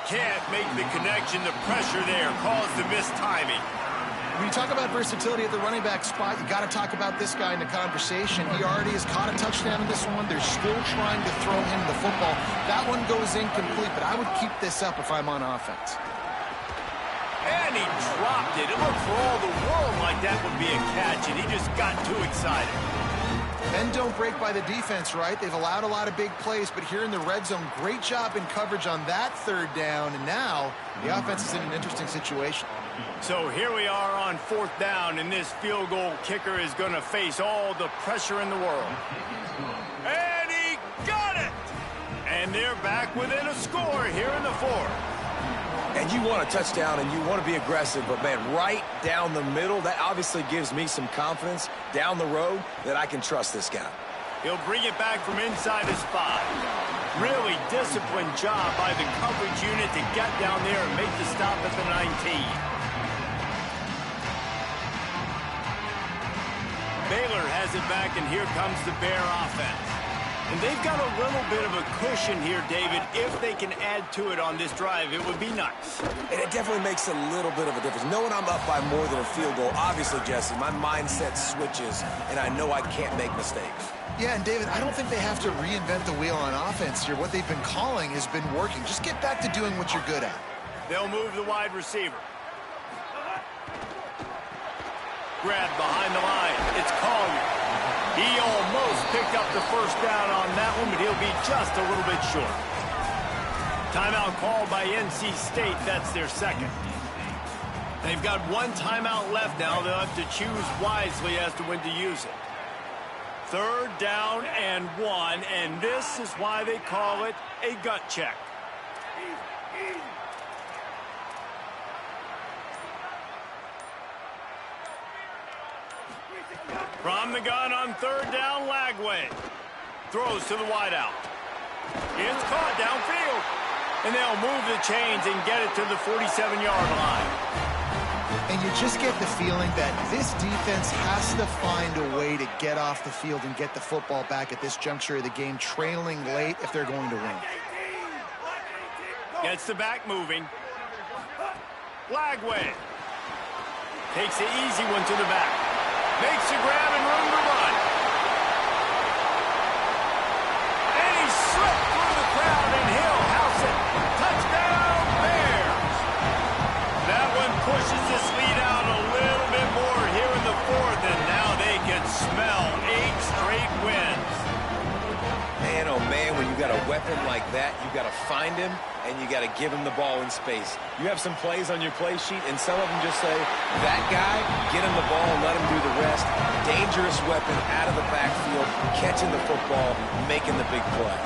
Can't make the connection. The pressure there caused the missed timing. When you talk about versatility at the running back spot, you got to talk about this guy in the conversation. He already has caught a touchdown in this one. They're still trying to throw him the football. That one goes incomplete, but I would keep this up if I'm on offense. And he dropped it. It looked for all the world like that would be a catch, and he just got too excited. Men don't break by the defense, right? They've allowed a lot of big plays, but here in the red zone, great job in coverage on that 3rd down, and now the offense is in an interesting situation. So here we are on 4th down, and this field goal kicker is going to face all the pressure in the world. And he got it! And they're back within a score here in the 4th. And you want a touchdown and you want to be aggressive, but, man, right down the middle, that obviously gives me some confidence down the road that I can trust this guy. He'll bring it back from inside his 5. Really disciplined job by the coverage unit to get down there and make the stop at the 19. Baylor has it back, and here comes the Bear offense. And they've got a little bit of a cushion here, David. If they can add to it on this drive, it would be nice. And it definitely makes a little bit of a difference. Knowing I'm up by more than a field goal, obviously, Jesse, my mindset switches, and I know I can't make mistakes. Yeah, and David, I don't think they have to reinvent the wheel on offense here. What they've been calling has been working. Just get back to doing what you're good at. They'll move the wide receiver. Grab behind the line. It's Collier. He almost picked up the first down on that one, but he'll be just a little bit short. Timeout called by NC State. That's their second. They've got one timeout left now. They'll have to choose wisely as to when to use it. 3rd down and 1, and this is why they call it a gut check. From the gun on 3rd down, Lagway throws to the wideout. It's caught downfield, and they'll move the chains and get it to the 47-yard line. And you just get the feeling that this defense has to find a way to get off the field and get the football back at this juncture of the game, trailing late if they're going to win. Gets the back moving. Lagway takes the easy one to the back. Makes the grab and room to run. And he slipped through the crowd, and he'll house it. Touchdown, Bears. That one pushes this lead out a little bit more here in the 4th, and now they can smell 8 straight wins. Man, oh man, when you got a weapon like that, you got to find him, and you got to give him the ball in space. You have some plays on your play sheet, and some of them just say, that guy, get him the ball, let him do the rest. Dangerous weapon out of the backfield, catching the football, making the big play.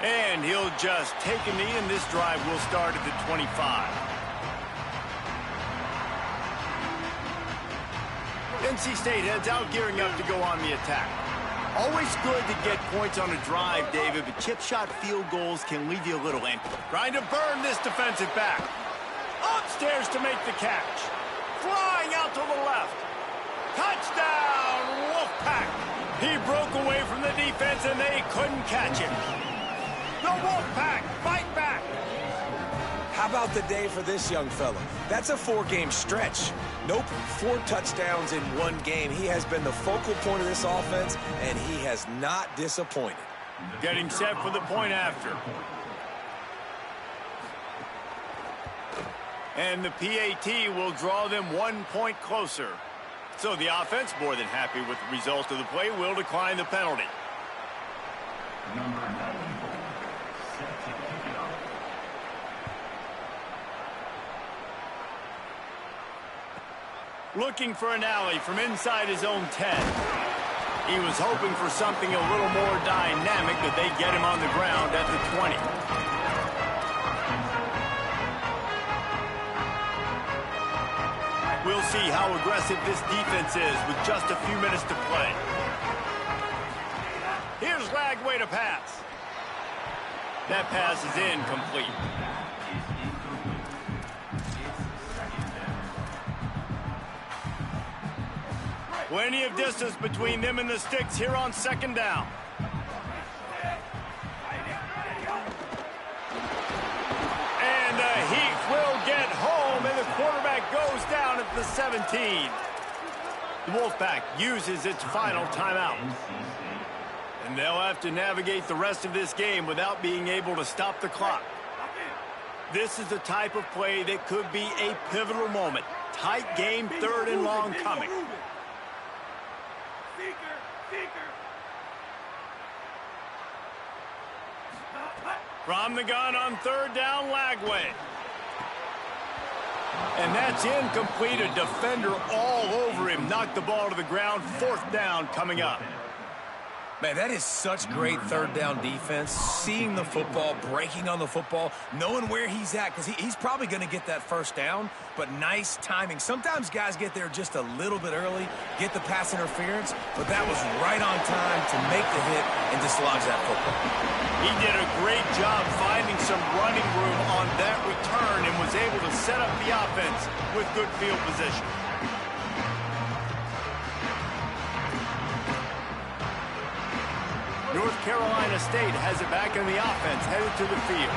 And he'll just take a knee, and this drive will start at the 25. NC State heads out, gearing up to go on the attack. Always good to get points on a drive, David, but chip shot field goals can leave you a little empty. Trying to burn this defensive back. Upstairs to make the catch. Flying out to the left. Touchdown, Wolfpack. He broke away from the defense, and they couldn't catch him. The Wolfpack fight back. How about the day for this young fella? That's a 4-game stretch. Nope, 4 touchdowns in 1 game. He has been the focal point of this offense, and he has not disappointed. Getting set for the point after. And the PAT will draw them 1 point closer. So the offense, more than happy with the result of the play, will decline the penalty. Looking for an alley from inside his own 10. He was hoping for something a little more dynamic, but they get him on the ground at the 20. We'll see how aggressive this defense is with just a few minutes to play. Here's Lagway to pass. That pass is incomplete. Plenty of distance between them and the sticks here on 2nd down. And the Heat will get home, and the quarterback goes down at the 17. The Wolfpack uses its final timeout. And they'll have to navigate the rest of this game without being able to stop the clock. This is the type of play that could be a pivotal moment. Tight game, 3rd and long coming. From the gun on 3rd down, Lagway. And that's incomplete. A defender all over him. Knocked the ball to the ground. 4th down coming up. Man, that is such great third down defense. Seeing the football, breaking on the football, knowing where he's at, because he's probably going to get that first down, but nice timing. Sometimes guys get there just a little bit early, get the pass interference, but that was right on time to make the hit and dislodge that football. He did a great job finding some running room on that return and was able to set up the offense with good field position. North Carolina State has it back in the offense, headed to the field.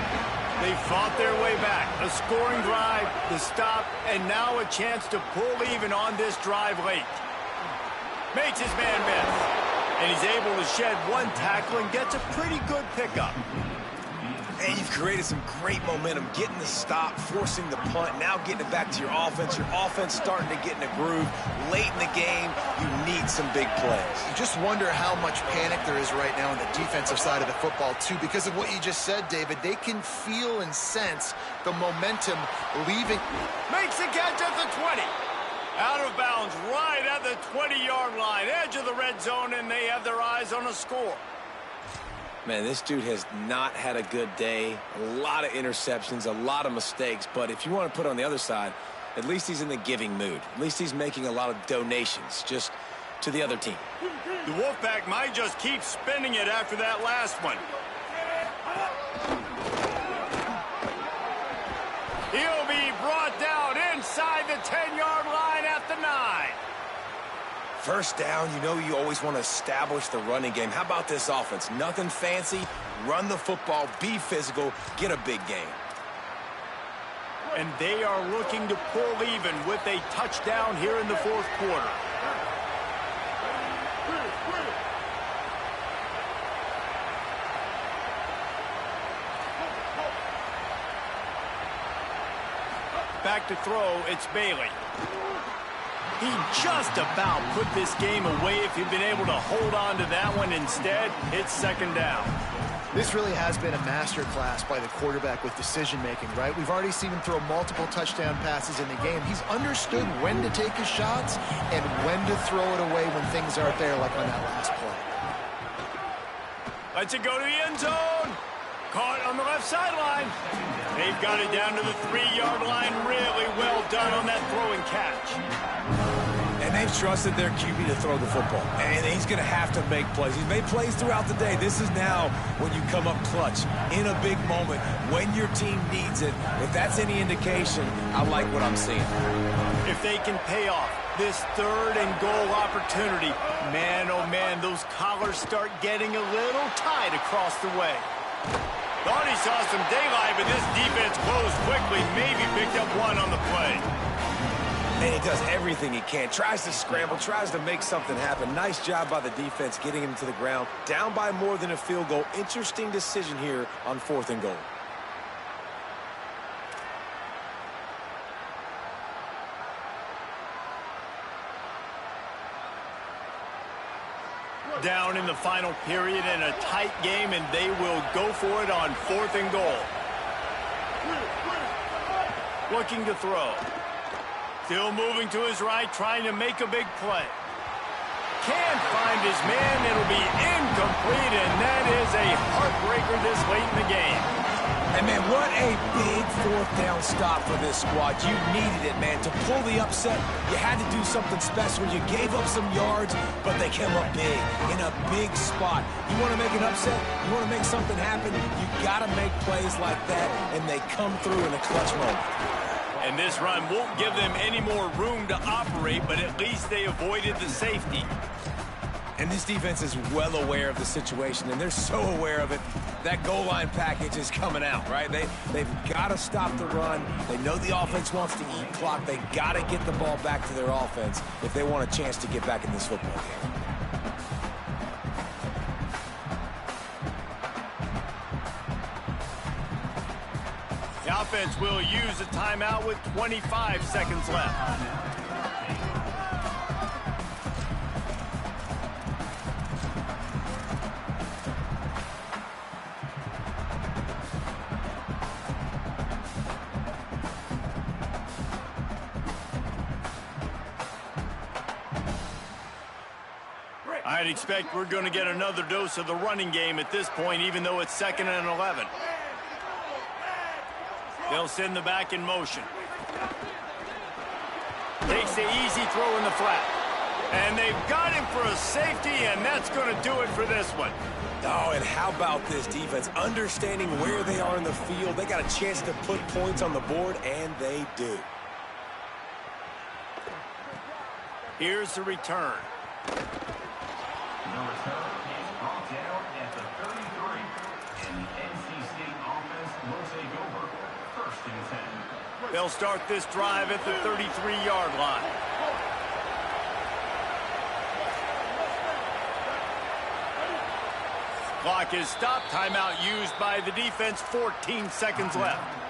They fought their way back. A scoring drive, the stop, and now a chance to pull even on this drive late. Makes his man miss. And he's able to shed one tackle and gets a pretty good pickup. And you've created some great momentum, getting the stop, forcing the punt, now getting it back to your offense. Your offense starting to get in a groove. Late in the game, you need some big plays. You just wonder how much panic there is right now on the defensive side of the football, too, because of what you just said, David. They can feel and sense the momentum leaving. Makes the catch at the 20. Out of bounds, right at the 20-yard line, edge of the red zone, and they have their eyes on a score. Man, this dude has not had a good day. A lot of interceptions, a lot of mistakes. But if you want to put it on the other side, at least he's in the giving mood. At least he's making a lot of donations just to the other team. The Wolfpack might just keep spinning it after that last one. He'll be brought down inside the 10-yard line at the 9. First down, you know you always want to establish the running game. How about this offense? Nothing fancy. Run the football, be physical, get a big game. And they are looking to pull even with a touchdown here in the fourth quarter. Back to throw, it's Bailey. He just about put this game away if he'd been able to hold on to that one. Instead, it's second down. This really has been a masterclass by the quarterback with decision-making, right? We've already seen him throw multiple touchdown passes in the game. He's understood when to take his shots and when to throw it away when things aren't there, like on that last play. Lets it go to the end zone. Caught on the left sideline. They've got it down to the 3-yard line. Really well done on that throwing catch. And they've trusted their QB to throw the football. And he's going to have to make plays. He's made plays throughout the day. This is now when you come up clutch in a big moment when your team needs it. If that's any indication, I like what I'm seeing. If they can pay off this third and goal opportunity, man, oh man, those collars start getting a little tight across the way. Thought he saw some daylight, but this defense closed quickly, maybe picked up one on the play. And he does everything he can. Tries to scramble, tries to make something happen. Nice job by the defense getting him to the ground. Down by more than a field goal. Interesting decision here on 4th and goal. Down in the final period in a tight game, and they will go for it on 4th and goal. Looking to throw. Still moving to his right, trying to make a big play. Can't find his man. It'll be incomplete, and that is a heartbreaker this late in the game. And, man, what a big 4th down stop for this squad. You needed it, man. To pull the upset, you had to do something special. You gave up some yards, but they came up big, in a big spot. You want to make an upset? You want to make something happen? You got to make plays like that, and they come through in a clutch moment. And this run won't give them any more room to operate, but at least they avoided the safety. And this defense is well aware of the situation, and they're so aware of it. That goal line package is coming out, right? They've got to stop the run. They know the offense wants to eat clock. They got to get the ball back to their offense if they want a chance to get back in this football game. The offense will use a timeout with 25 seconds left. I'd expect we're going to get another dose of the running game at this point, even though it's 2nd and 11. They'll send the back in motion. Takes the easy throw in the flat. And they've got him for a safety, and that's going to do it for this one. Oh, and how about this defense? Understanding where they are in the field. They got a chance to put points on the board, and they do. Here's the return. The return is brought down at the 33. And the NC State offense will take over 1st and 10. They'll start this drive at the 33-yard line. Clock is stopped. Timeout used by the defense. 14 seconds left.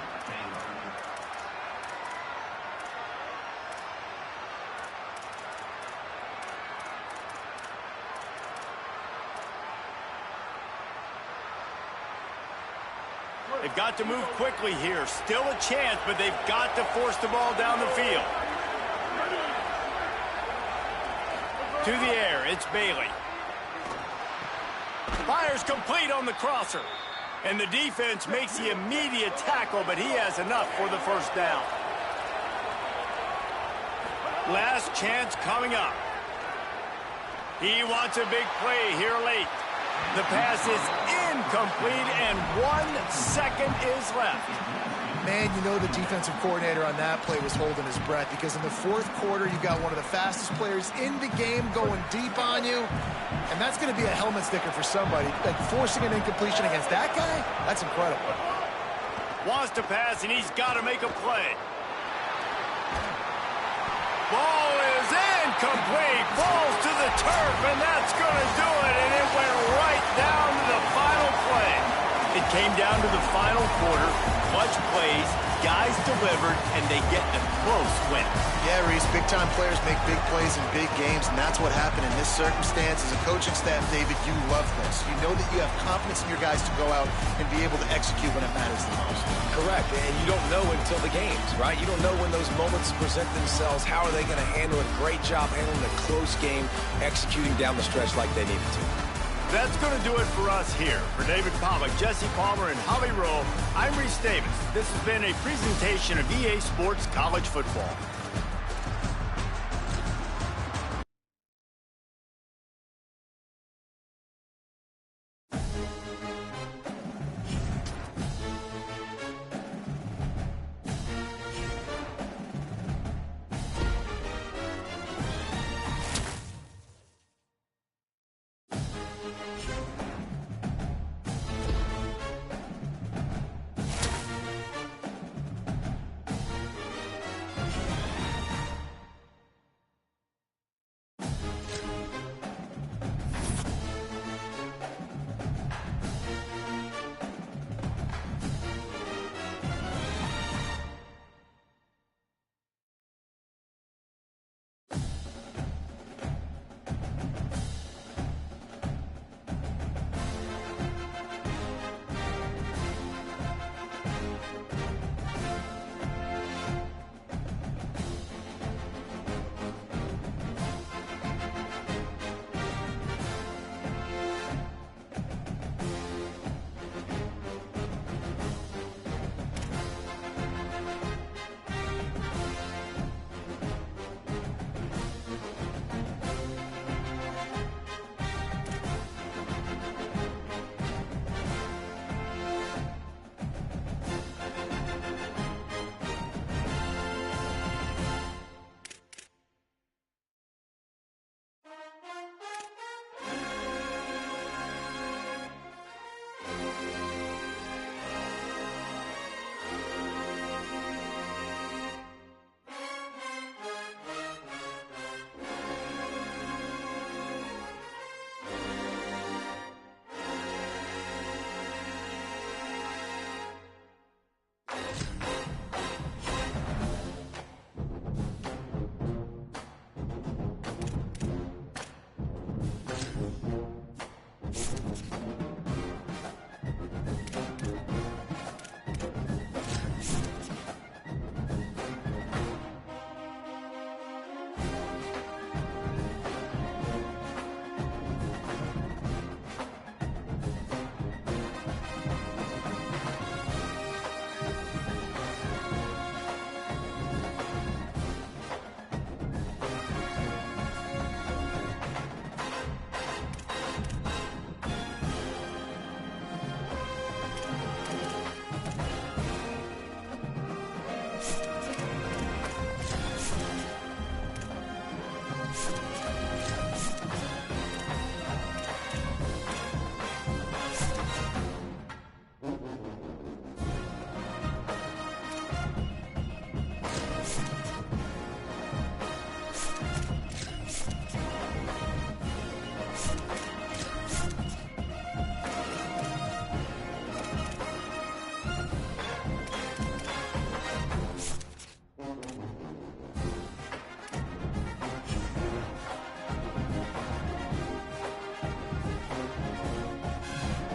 They've got to move quickly here. Still a chance, but they've got to force the ball down the field. To the air, it's Bailey. Fires complete on the crosser. And the defense makes the immediate tackle, but he has enough for the first down. Last chance coming up. He wants a big play here late. The pass is incomplete, and 1 second is left. Man, you know the defensive coordinator on that play was holding his breath, because in the 4th quarter, you got one of the fastest players in the game going deep on you, and that's going to be a helmet sticker for somebody. Like, forcing an incompletion against that guy, that's incredible. Wants to pass, and he's got to make a play. Ball is incomplete. Falls to the turf, and that's going to do it, and it went right down to the final play. It came down to the final quarter. Clutch plays, guys delivered, and they get a close win. Yeah, Reese, big-time players make big plays in big games, and that's what happened in this circumstance. As a coaching staff, David, you love this. You know that you have confidence in your guys to go out and be able to execute when it matters the most. Correct, and you don't know until the games, right? You don't know when those moments present themselves. How are they going to handle it? Great job handling a close game, executing down the stretch like they needed to. That's going to do it for us here. For David Pollack, Jesse Palmer, and Holly Rowe, I'm Reese Davis. This has been a presentation of EA Sports College Football.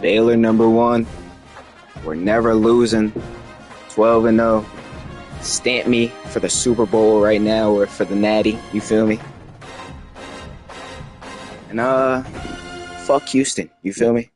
Baylor #1. We're never losing. 12-0. Stamp me for the Super Bowl right now or for the Natty. You feel me? And fuck Houston. You feel me?